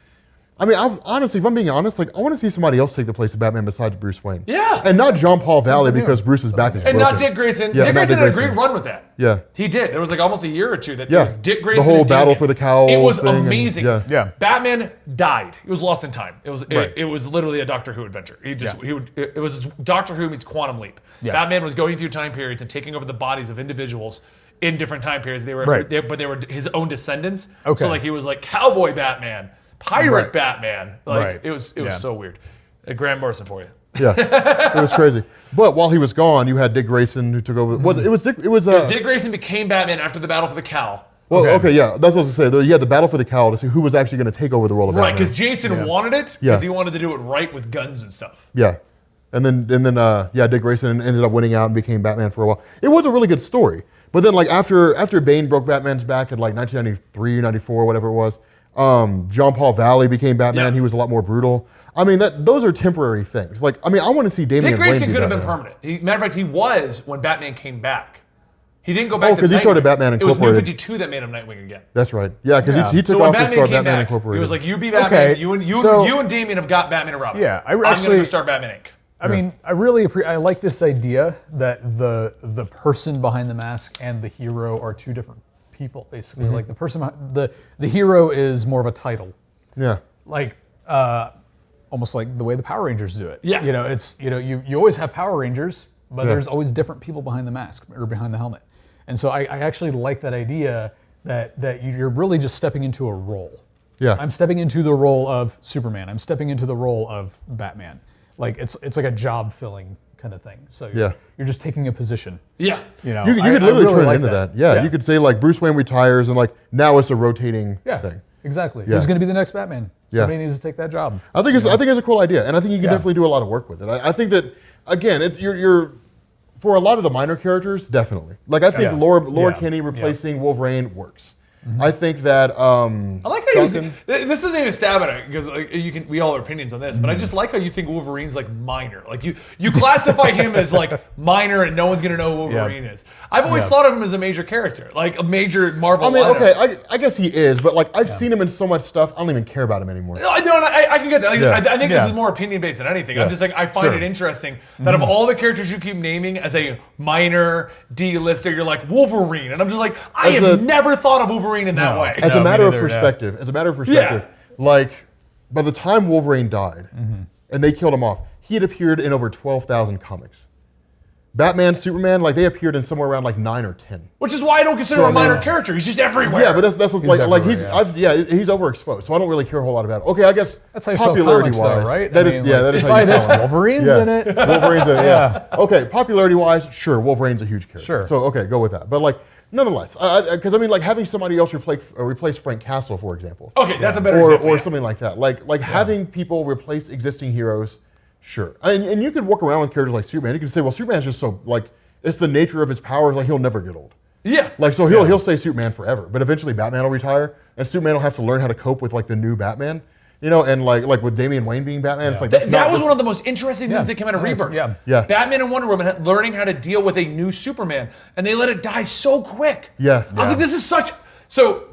I mean, honestly, if I'm being honest, like, I want to see somebody else take the place of Batman besides Bruce Wayne. Yeah. And not John Paul Valley because Bruce's back is And broken. not Dick Grayson. Yeah, Dick not Grayson Dick had a Grayson. great run with that. Yeah. He did. There was like almost a year or two that it Yeah. was Dick Grayson. The whole and battle Damian. for the cowl It was thing and- amazing. yeah. Batman died. He was lost in time. It was literally a Doctor Who adventure. It was Doctor Who meets Quantum Leap. Yeah. Batman was going through time periods and taking over the bodies of individuals in different time periods. They were but they were his own descendants. Okay. So like he was like Cowboy Batman, Pirate Right. Batman. Like Right. it was so weird. Grant Morrison for you. Yeah, it was crazy. But while he was gone, you had Dick Grayson who took over. Dick Grayson became Batman after the battle for the cowl. Well, okay, yeah, that's what I was going to say. You had the battle for the cowl to see who was actually going to take over the role of Right, Batman. because Jason wanted it because he wanted to do it right with guns and stuff. Yeah. And then Dick Grayson ended up winning out and became Batman for a while. It was a really good story. But then like after Bane broke Batman's back in like 1993, 94, whatever it was, John Paul Valley became Batman. Yeah. He was a lot more brutal. I mean, those are temporary things. Like, I mean, I want to see Damian Dick Grayson Wayne could have been Batman. permanent. Matter of fact, he was when Batman came back. He didn't go back to because he Nightwing. started Batman It was New Incorporated. 52 that made him Nightwing again. That's right. Yeah, because he took So when off to Batman start came Batman back, Incorporated. he was like, "You be Batman. Okay, You and Damian have got Batman and Robin. Yeah, I'm going to start Batman Inc." I mean, I really I like this idea that the person behind the mask and the hero are two different people, basically. Like the person, the hero is more of a title. Yeah. Like almost like the way the Power Rangers do it. Yeah. You know, it's you always have Power Rangers, but there's always different people behind the mask or behind the helmet. And so I actually like that idea that you're really just stepping into a role. Yeah. I'm stepping into the role of Superman. I'm stepping into the role of Batman. Like it's like a job filling kind of thing. So you're just taking a position. Yeah. You know, You could I literally really turn like it into that. Yeah, you could say like Bruce Wayne retires and like now it's a rotating thing. Exactly. Yeah. Who's going to be the next Batman? Yeah. Somebody needs to take that job. I think it's a cool idea, and I think you can definitely do a lot of work with it. I think that again, it's you're for a lot of the minor characters, definitely. Like I think Laura Kinney replacing Wolverine works. I think that I like how this isn't even a stab at it because we all have opinions on this, but I just like how you think Wolverine's like minor. Like you classify him as like minor, and no one's gonna know who Wolverine is. I've always thought of him as a major character, like a major Marvel. I mean, okay, I guess he is, but like I've seen him in so much stuff, I don't even care about him anymore. I can get that. Like, I think this is more opinion based than anything. I'm just like I find it interesting that of all the characters you keep naming as a minor D-lister, you're like Wolverine, and I'm just like I have never thought of Wolverine in that way. As a matter of perspective, like by the time Wolverine died and they killed him off, he had appeared in over 12,000 comics. Batman, Superman, like they appeared in somewhere around like 9 or 10. Which is why I don't consider him a minor character. He's just everywhere. Yeah, but that's what's he's overexposed, so I don't really care a whole lot about it. Okay, I guess that's how you popularity sell wise, comics, though, right? that is how you sell. Wolverine's in it. Wolverine's in it. Yeah. Okay, popularity wise, sure, Wolverine's a huge character. Sure. So okay, go with that. But like, nonetheless, because I mean, like having somebody else replace Frank Castle, for example. Okay, that's a better example. Or something like that. Like having people replace existing heroes, sure. And you could walk around with characters like Superman. You could say, well, Superman's just so like. It's the nature of his powers, like he'll never get old. Yeah. Like so he'll stay Superman forever, but eventually Batman will retire, and Superman will have to learn how to cope with like the new Batman, and like with Damian Wayne being Batman, it's like that was one of the most interesting things that came out of Rebirth. Yeah. Batman and Wonder Woman learning how to deal with a new Superman, and they let it die so quick. Yeah. I was like, this is such. So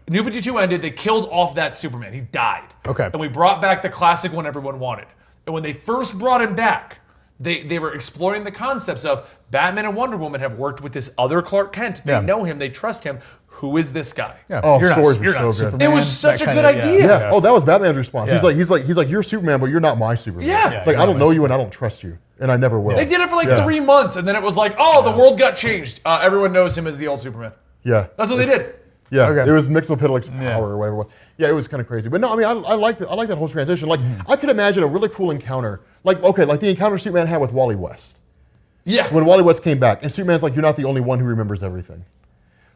New 52 ended. They killed off that Superman. He died. Okay. And we brought back the classic one everyone wanted. And when they first brought him back, they were exploring the concepts of Batman and Wonder Woman have worked with this other Clark Kent. They know him. They trust him. Who is this guy? Yeah. Oh, you're stories not were so good. It was such a good idea. Yeah. Oh, that was Batman's response. Yeah. He's like, you're Superman, but you're not my Superman. Yeah. Like I don't know you and I don't trust you, and I never will. They did it for like 3 months, and then it was like, oh, the world got changed. Everyone knows him as the old Superman. Yeah. That's what they did. Yeah, it was Mxyzptlk's power or whatever. Yeah, it was kind of crazy. But no, I mean, I like that whole transition. Like, I could imagine a really cool encounter. Like the encounter Superman had with Wally West. Yeah. When Wally West came back, and Superman's like, you're not the only one who remembers everything.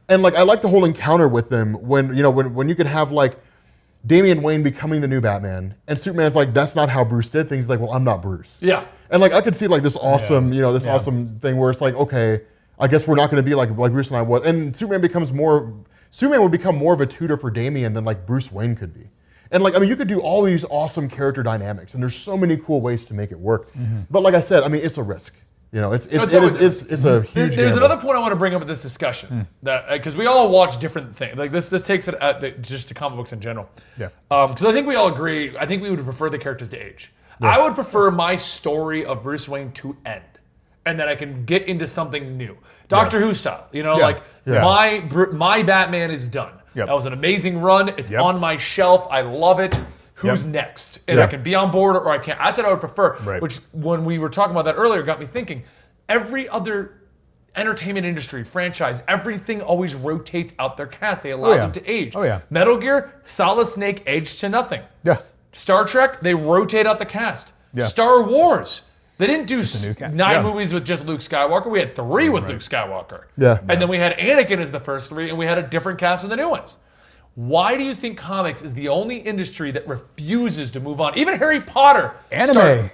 And like, I like the whole encounter with them when you could have like Damian Wayne becoming the new Batman, and Superman's like, that's not how Bruce did things. He's like, well, I'm not Bruce. Yeah. And like, I could see like this awesome, awesome thing where it's like, okay, I guess we're not going to be like Bruce and I was. And Superman would become more of a tutor for Damian than like Bruce Wayne could be. And like, I mean, you could do all these awesome character dynamics, and there's so many cool ways to make it work. But like I said, I mean, it's a risk. It's a huge. There's another point I want to bring up with this discussion that because we all watch different things. Like this takes it just to comic books in general. Yeah. Because I think we all agree. I think we would prefer the characters to age. Yeah. I would prefer my story of Bruce Wayne to end, and then I can get into something new, Doctor Who style. My Batman is done. Yep. That was an amazing run. It's on my shelf. I love it. Who's next? And I can be on board or I can't. That's what I would prefer. Right. Which, when we were talking about that earlier, got me thinking. Every other entertainment industry, franchise, everything always rotates out their cast. They allow them to age. Oh, yeah. Metal Gear, Solid Snake aged to nothing. Yeah. Star Trek, they rotate out the cast. Yeah. Star Wars, they didn't do 9 movies with just Luke Skywalker. We had 3 with Luke Skywalker. Yeah. And then we had Anakin as the first 3, and we had a different cast in the new ones. Why do you think comics is the only industry that refuses to move on? Even Harry Potter. Anime.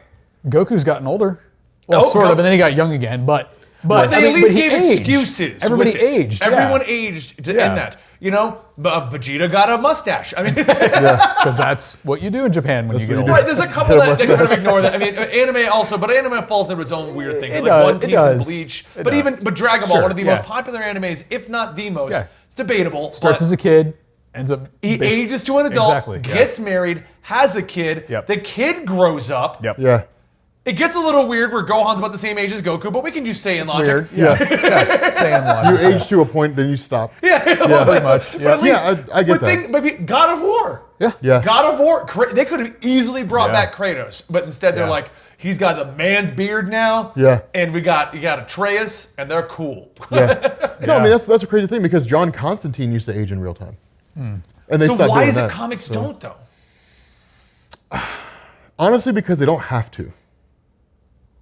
Goku's gotten older. Well, sort of, and then he got young again. But they at least gave excuses. Everybody aged. Everyone aged to end that. Vegeta got a mustache. I mean, because that's what you do in Japan when you get older. Right, there's a couple that kind of ignore that. I mean, anime also, but anime falls into its own weird thing. It's like One Piece and Bleach. But Dragon Ball, one of the most popular animes, if not the most. Yeah. It's debatable. Starts as a kid. Ends up ages to an adult, gets married, has a kid. Yep. The kid grows up. Yep. Yeah. It gets a little weird where Gohan's about the same age as Goku, but we can just say in logic. Weird. Yeah. Saiyan logic. You age to a point, then you stop. Pretty much. Yeah, I get that. But God of War. Yeah. God of War. They could have easily brought back Kratos, but instead they're like, he's got the man's beard now. Yeah. And you got Atreus, and they're cool. Yeah. No, I mean that's a crazy thing because John Constantine used to age in real time. And they so stopped why doing is it that, comics don't though? Honestly, because they don't have to.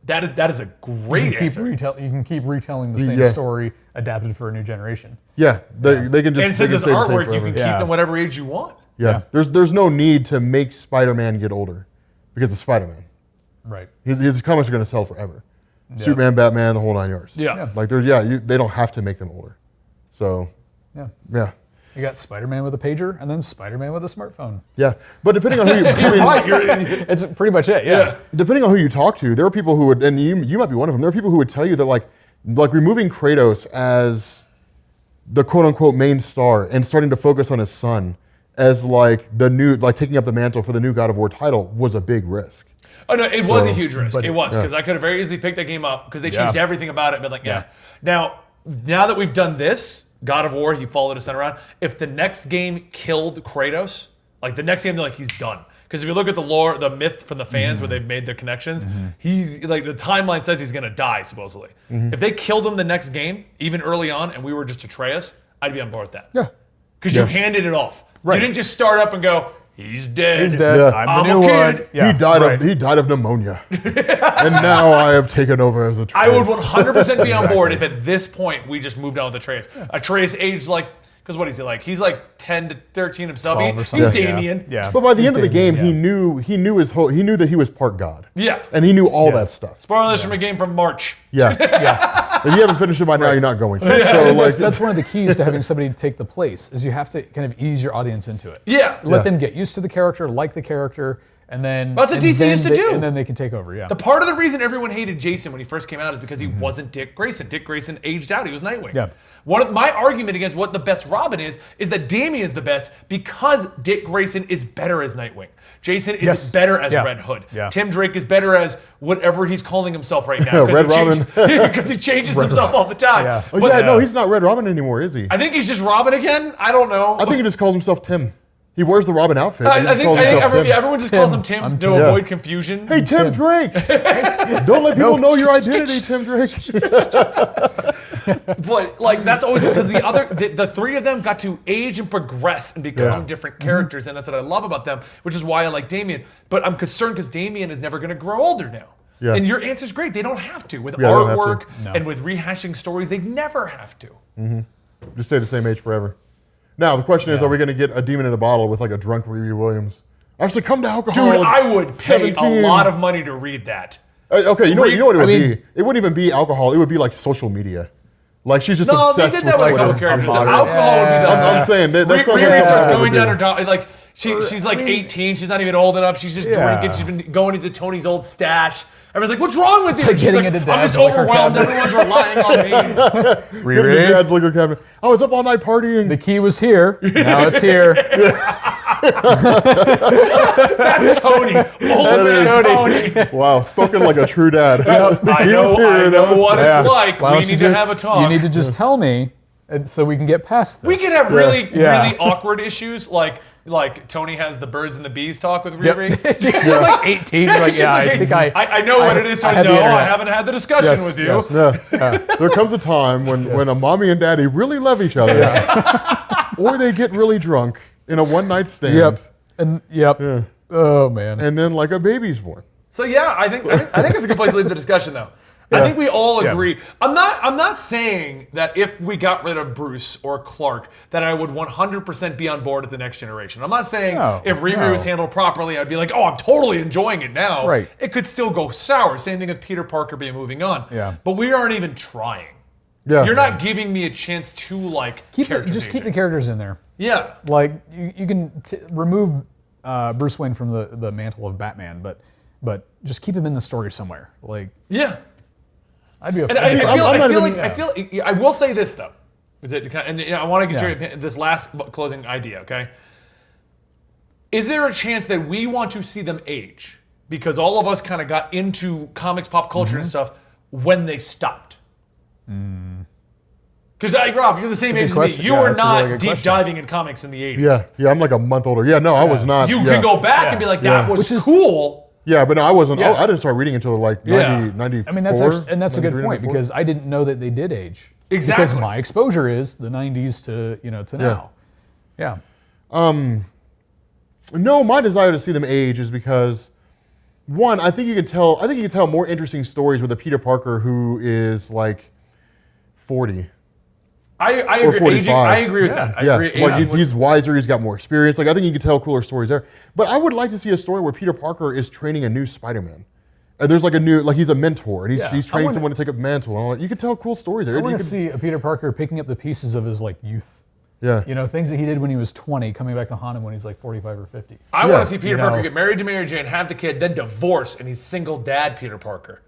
That is a great answer. You can keep retelling the same story adapted for a new generation. Yeah, they can just. And since it's artwork, you can keep Yeah. them whatever age you want. Yeah. There's no need to make Spider-Man get older because of Spider-Man. Right. His comics are going to sell forever. Yeah. Superman, Batman, the whole 9 yards. Yeah. Like they don't have to make them older. So. Yeah. Yeah. You got Spider-Man with a pager, and then Spider-Man with a smartphone. Yeah, but depending on who you, It's pretty much it. Yeah. Depending on who you talk to, there are people who would, and you might be one of them. There are people who would tell you that like removing Kratos as the quote unquote main star and starting to focus on his son as like the new, like taking up the mantle for the new God of War title was a big risk. Oh no, it was a huge risk. It was, because I could have very easily picked that game up because they changed everything about it. But like, now that we've done this, God of War, he followed us around. If the next game killed Kratos, like the next game, they're like, he's done. Because if you look at the lore, the myth from the fans where they've made their connections, he's like the timeline says he's gonna die supposedly. If they killed him the next game, even early on, and we were just Atreus, I'd be on board with that. Yeah. Because you handed it off. Right. You didn't just start up and go, he's dead. He's dead. Yeah. I'm the new one. Yeah, he died of pneumonia, and now I have taken over as Atreus. I would 100% be on board if at this point we just moved on with Atreus. Atreus aged like, because what is he like? He's like 10 to 13 himself. He's Damien. Yeah. But by the end of the game, he knew that he was part god. Yeah. And he knew all that stuff. Spoilers from a game from March. Yeah. If you haven't finished it by now, you're not going to. So like, that's one of the keys to having somebody take the place, is you have to kind of ease your audience into it. Yeah. Let them get used to the character, like the character, and then that's what DC used to do. And then they can take over, The part of the reason everyone hated Jason when he first came out is because he wasn't Dick Grayson. Dick Grayson aged out. He was Nightwing. Yeah. One of my argument against what the best Robin is that Damian is the best because Dick Grayson is better as Nightwing. Jason is better as Red Hood. Yeah. Tim Drake is better as whatever he's calling himself right now. Red Robin. Because he changes himself all the time. Yeah. No, he's not Red Robin anymore, is he? I think he's just Robin again. I don't know. I think he just calls himself Tim. He wears the Robin outfit. I think everyone just calls him Tim to avoid confusion. Hey, Tim Drake! Don't let people know your identity, Tim Drake. But like that's always because the three of them got to age and progress and become different characters, and that's what I love about them, which is why I like Damien. But I'm concerned because Damien is never going to grow older now. Yeah. And your answer's great. They don't have to. With artwork and with rehashing stories, they never have to. Just stay the same age forever. Now, the question is, are we going to get a demon in a bottle with like a drunk Riri Williams? I've succumbed to alcohol. Dude, I would pay a lot of money to read that. Okay, you know what it would be? It wouldn't even be alcohol. It would be like social media. Like she's just obsessed with like a couple characters. The alcohol would be the... I'm saying that's Riri starts going down her dog. Like she's like 18. She's not even old enough. She's just drinking. She's been going into Tony's old stash. Everyone's like, "What's wrong with you?" She's like, "I'm just overwhelmed. Everyone's relying on me." Riri, dad's liquor cabinet. I was up all night partying. The key was here. Now it's here. That's Tony. Old Tony. Wow, spoken like a true dad. I know what it's like. We need to have a talk. You need to just tell me, so we can get past this. We can have really awkward issues, like Tony has the birds and the bees talk with Riri. She's like 18. I know what it is to know. I haven't had the discussion with you. Yes. There comes a time when a mommy and daddy really love each other, or they get really drunk in a one-night stand. Oh man. And then like a baby's born. So I think it's a good place to leave the discussion though. I think we all agree. I'm not saying that if we got rid of Bruce or Clark that I would 100% be on board at the next generation. I'm not saying if Riri was handled properly, I'd be like, oh, I'm totally enjoying it now. Right. It could still go sour. Same thing with Peter Parker being moving on. Yeah. But we aren't even trying. Yeah. You're not giving me a chance to like keep the characters in there. Yeah. Like you can remove Bruce Wayne from the mantle of Batman, but just keep him in the story somewhere. Like I'd be. I will say this though, I want to get your this last closing idea. Okay, is there a chance that we want to see them age because all of us kind of got into comics, pop culture, and stuff when they stopped? Because Rob, you're the same age as me. You were not deep diving in comics in the 80s. Yeah, I'm like a month older. Yeah, no, I was not. You can go back and be like, that was cool. Yeah, but no, I wasn't. I didn't start reading until like 94. I mean, that's a good point because I didn't know that they did age. Exactly. Because my exposure is the 90s to now. Yeah. No, my desire to see them age is because one, I think you can tell more interesting stories with a Peter Parker who is like 40. I agree. I agree with that. I agree. Like he's wiser. He's got more experience. Like I think you can tell cooler stories there. But I would like to see a story where Peter Parker is training a new Spider-Man. And there's like he's a mentor, and he's training someone to take up the mantle. And all that. You can tell cool stories there. I want to see a Peter Parker picking up the pieces of his like youth. Yeah. You know, things that he did when he was 20, coming back to haunt him when he's like 45 or 50. I want to see Peter Parker get married to Mary Jane, have the kid, then divorce, and he's single dad Peter Parker.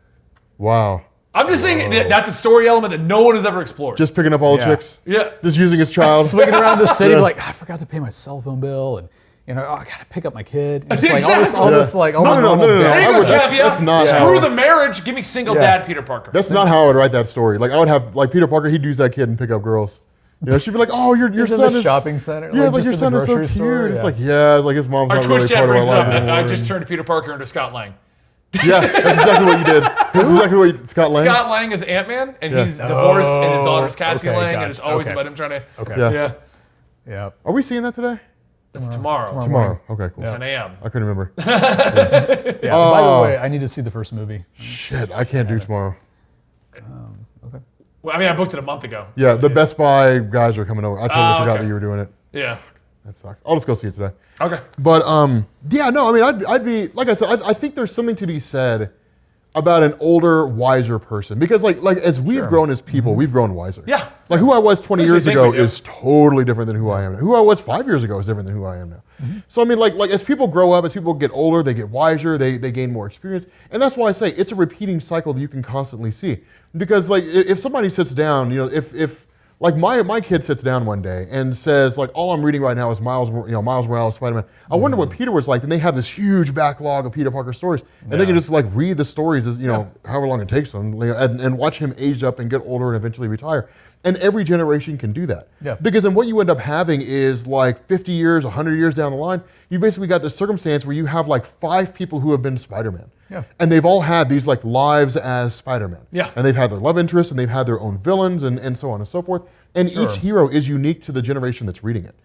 Wow. I'm just saying that's a story element that no one has ever explored. Just picking up all the chicks. Yeah. Just using his child. Swinging around the city like, I forgot to pay my cell phone bill, and I gotta pick up my kid. And just like all this There you go, that's not Screw the marriage. Give me single dad Peter Parker. That's not how I would write that story. Like I would have like Peter Parker. He'd use that kid and pick up girls. You know, she'd be like, "Oh, your son is shopping center." Yeah, like your son is so cute. It's like, it's like his mom's Our not Twitch really chat part of brings our it lives up. anymore. I just turned Peter Parker into Scott Lang. Yeah, that's exactly what you did. That's exactly what Scott Lang. Scott Lang is Ant-Man, and he's divorced, and his daughter's Cassie Lang, and it's always about him trying to. Okay. Yeah. Are we seeing that today? That's tomorrow. Tomorrow. Okay, cool. 10 a.m. I couldn't remember. By the way, I need to see the first movie. Shit, I can't do tomorrow. Well, I mean, I booked it a month ago. Yeah, the Best Buy guys are coming over. I totally forgot that you were doing it. Yeah. That sucks. I'll just go see it today. Okay. But I'd be like I said. I think there's something to be said about an older, wiser person because like as we've grown as people, we've grown wiser. Yeah. Like who I was 20 Makes me years think ago we do. is totally different than who I am now. Who I was 5 years ago is different than who I am now. So I mean, like as people grow up, as people get older, they get wiser, they gain more experience, and that's why I say it's a repeating cycle that you can constantly see. Because like if somebody sits down, you know, if like my kid sits down one day and says like all I'm reading right now is Miles Morales, Spider-Man. I wonder what Peter was like. Then they have this huge backlog of Peter Parker stories, and they can just like read the stories as however long it takes them, and watch him age up and get older and eventually retire. And every generation can do that. Yeah. Because then what you end up having is like 50 years, 100 years down the line, you basically got this circumstance where you have like 5 people who have been Spider-Man. Yeah. And they've all had these like lives as Spider-Man. Yeah. And they've had their love interests and they've had their own villains and so on and so forth. And each hero is unique to the generation that's reading it.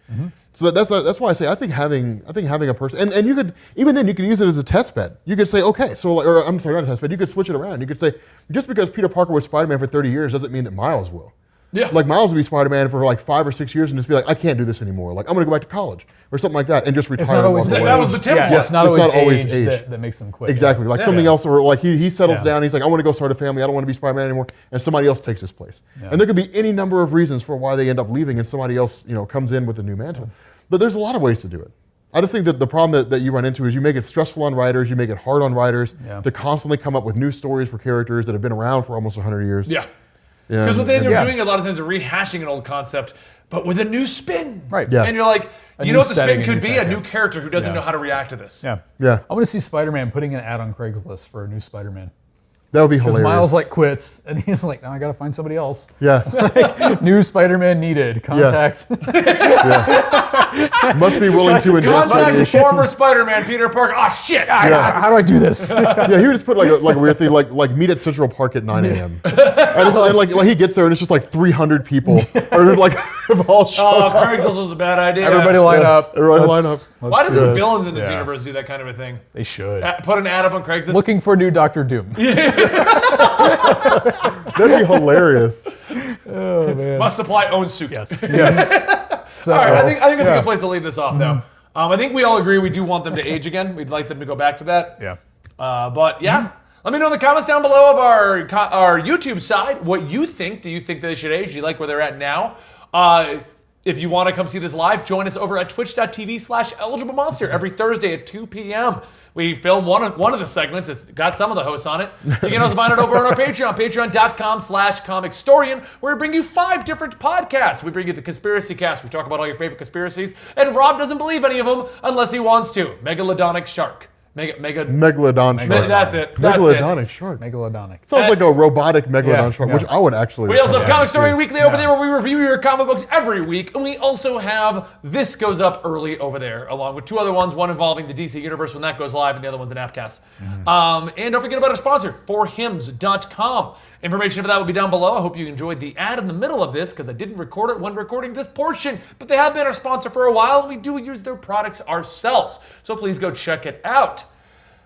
So that's why I say I think having a person and you could even then you could use it as a test bed. You could say, okay, so or I'm sorry, not a test bed, you could switch it around. You could say, just because Peter Parker was Spider-Man for 30 years doesn't mean that Miles will. Yeah. Like Miles will be Spider-Man for like 5 or 6 years and just be like, I can't do this anymore. Like I'm gonna go back to college or something like that and just retire. It's not always and walk away. That was the template. Yeah, it's not always age. that makes them quit. Exactly. Like something else, or like he settles down. He's like, I want to go start a family. I don't want to be Spider-Man anymore. And somebody else takes his place. Yeah. And there could be any number of reasons for why they end up leaving, and somebody else, comes in with a new mantle. But there's a lot of ways to do it. I just think that the problem that you run into is you make it stressful on writers, you make it hard on writers to constantly come up with new stories for characters that have been around for almost 100 years. Yeah. Because what they end up doing a lot of times is rehashing an old concept, but with a new spin. Right. Yeah. And you're like, you know what the spin could be? A new character. character who doesn't know how to react to this. Yeah. Yeah. I want to see Spider-Man putting an ad on Craigslist for a new Spider-Man. That would be Because hilarious. Miles like quits, and he's like, "Now I got to find somebody else." Yeah. New Spider-Man needed. Contact. Must be willing to ingest Contact radiation. former Spider-Man Peter Parker. Oh shit! How do I do this? Yeah, he would just put like a weird thing, like meet at Central Park at 9 a.m. and like he gets there and it's just like 300 people, or like have all shown Oh, up. Craigslist was a bad idea. Everybody line up. Everybody line up. Let's Why do doesn't this. villains in this Yeah. universe do that kind of a thing? They should. Put an ad up on Craigslist. Looking for new Doctor Doom. That'd be hilarious. Oh man. Must supply own suit. Yes. So, All right, I think that's a good place to leave this off, though. I think we all agree we do want them to age again. We'd like them to go back to that. Yeah. But yeah, let me know in the comments down below of our YouTube side what you think. Do you think they should age? Do you like where they're at now? If you want to come see this live, join us over at twitch.tv/eligiblemonster every Thursday at 2 p.m. We film one of the segments. It's got some of the hosts on it. You can also find it over on our Patreon, patreon.com/Comicstorian, where we bring you 5 different podcasts. We bring you the Conspiracy Cast. We talk about all your favorite conspiracies. And Rob doesn't believe any of them unless he wants to. Megalodonic Shark. Megalodon shark. That's it. Megalodonic shark. Megalodonic. Sounds like a robotic megalodon shark, which I would actually. We also have Comicstorian Weekly over there where we review your comic books every week. And we also have This Goes Up Early over there, along with 2 other ones, one involving the DC Universe when that goes live, and the other one's an Appcast. And don't forget about our sponsor, forhims.com. Information for that will be down below. I hope you enjoyed the ad in the middle of this, because I didn't record it when recording this portion, but they have been our sponsor for a while, and we do use their products ourselves. So please go check it out.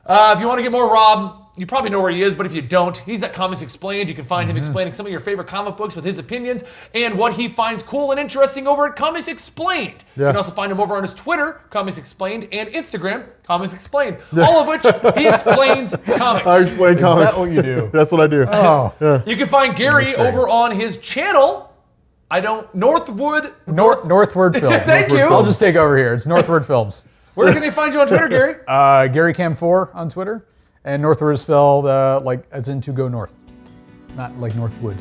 If you want to get more Rob, you probably know where he is, but if you don't, he's at Comics Explained. You can find him explaining some of your favorite comic books with his opinions and what he finds cool and interesting over at Comics Explained. You can also find him over on his Twitter, Comics Explained, and Instagram, Comics Explained. All of which he explains comics. I explain comics. Is that what you do? That's what I do. Oh. You can find Gary over on his channel, Northwood. Northward Films. Thank you. I'll just take over here. It's Northward Films. Where can they find you on Twitter, Gary? GaryCam4 on Twitter, and Northward is spelled like as in to go north, not like Northwood.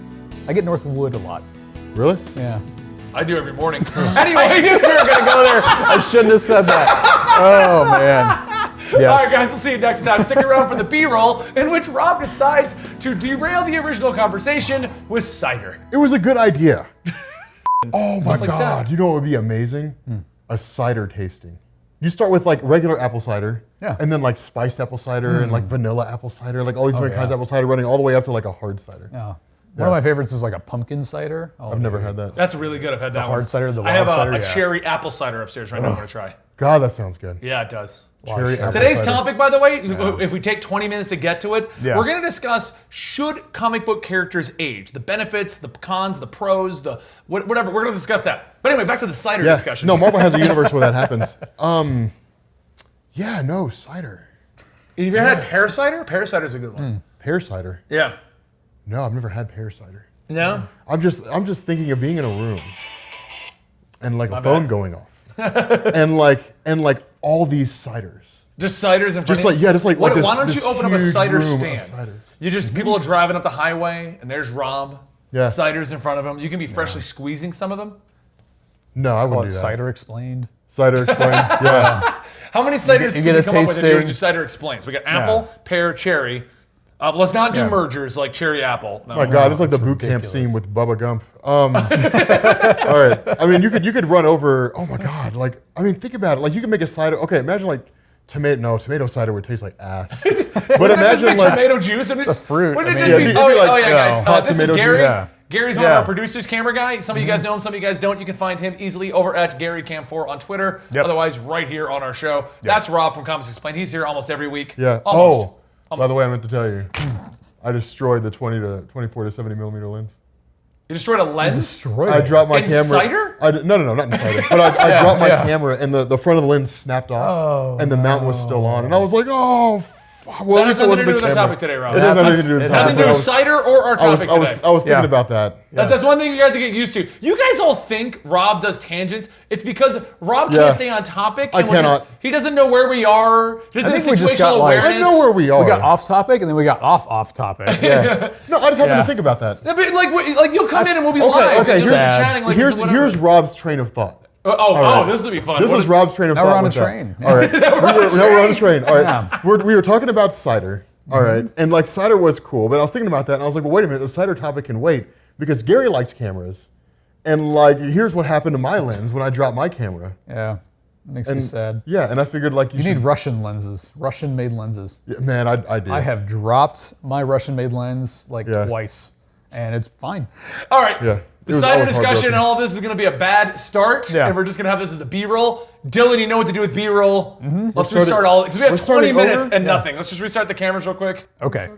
I get Northwood a lot. Really? Yeah. I do every morning. Anyway, I knew you were gonna go there. I shouldn't have said that. Oh man. Yes. All right, guys, we'll see you next time. Stick around for the B-roll in which Rob decides to derail the original conversation with cider. It was a good idea. Oh my like God. that. You know what would be amazing? A cider tasting. You start with like regular apple cider, Yeah. and then like spiced apple cider and like vanilla apple cider, like all these different kinds of apple cider running all the way up to like a hard cider. Yeah. One of my favorites is like a pumpkin cider. Oh, I've never had that. That's really good. I've had that hard one. cider, the I have wild cider, a yeah. cherry apple cider upstairs right now I'm going to try. God, that sounds good. Yeah, it does. Cherry apple Today's cider. topic, by the way, if we take 20 minutes to get to it, Yeah. we're going to discuss should comic book characters age? The benefits, the cons, the pros, the whatever. We're going to discuss that. But anyway, back to the cider discussion. No, Marvel has a universe where that happens. Yeah, no, cider. Have you ever had pear cider? Pear cider is a good one. Pear cider. Yeah. No, I've never had pear cider. No? I'm just thinking of being in a room and like a phone going off. and like all these ciders. Just ciders in front Just of you? like, yeah, just like Why this, don't you this open up a huge cider room of stand? ciders. You just, people are driving up the highway and there's Rob. Yeah. Ciders in front of him. You can be freshly squeezing some of them. No, I Call wouldn't it do that. cider explained. Cider explained. Yeah. How many ciders you can get we a come up with if we tasting. do cider explains? We got apple, pear, cherry. Let's not do Yeah. mergers like cherry apple. No. My God, it's like the That's boot camp ridiculous. scene with Bubba Gump. All right. I mean, you could run over. Oh my God. Like, I mean, think about it. Like, you can make a cider. Okay, imagine like tomato cider would taste like ass. But imagine like tomato juice. It's a fruit. Wouldn't it I just mean, be? it'd be like, yeah, guys. hot This is tomato Gary. juice. Yeah. Gary's one of Yeah. our producers, camera guy. Some of you guys know him, some of you guys don't. You can find him easily over at GaryCam4 on Twitter. Yep. Otherwise, right here on our show. That's Rob from Comics Explained. He's here almost every week. Yeah. Almost. By the way, I meant to tell you, I destroyed the 24 to 70 millimeter lens. You destroyed a lens? Destroyed. I dropped my In camera. cider? No, not in cider. But I dropped my yeah. camera, and the front of the lens snapped off, and the mount was still on, and I was like, oh. Well, That at has least it nothing to wasn't do the with our camera. topic today, Rob. It has nothing to do with the Nothing topic. to do but with cider or our topic today. I was thinking Yeah. about that. That's one thing you guys get used to. You guys all think Rob does tangents. It's because Rob Yeah. can't stay on topic. I cannot. He doesn't know where we are. He doesn't I have think we just got, situational like- awareness. I know where we are. We got off topic and then we got off topic. Yeah. No, I just happened Yeah. to think about that. Yeah, but like you'll come in and we'll be Okay, live. okay, and we're just sad. chatting like Here's it's whatever. here's Rob's train of thought. Oh, this will be fun. This What is Rob's train of Now thought. we're on a with that. train. All right. Now we're on a train. All right. Yeah. We were talking about cider. All right. And like cider was cool, but I was thinking about that and I was like, well, wait a minute, the cider topic can wait because Gary likes cameras. And like, here's what happened to my lens when I dropped my camera. Yeah. It makes me sad. Yeah, and I figured like You need Russian lenses, Russian-made lenses. Yeah, man, I did. I have dropped my Russian-made lens like Yeah. twice, and it's fine. All right. Yeah. The It was cider always discussion heartbroken. and all this is going to be a bad start, Yeah. and we're just going to have this as the B-roll. Dylan, you know what to do with B-roll. Let's Start restart it- all because we have we're 20 starting minutes over? and nothing. Let's just restart the cameras real quick. Okay.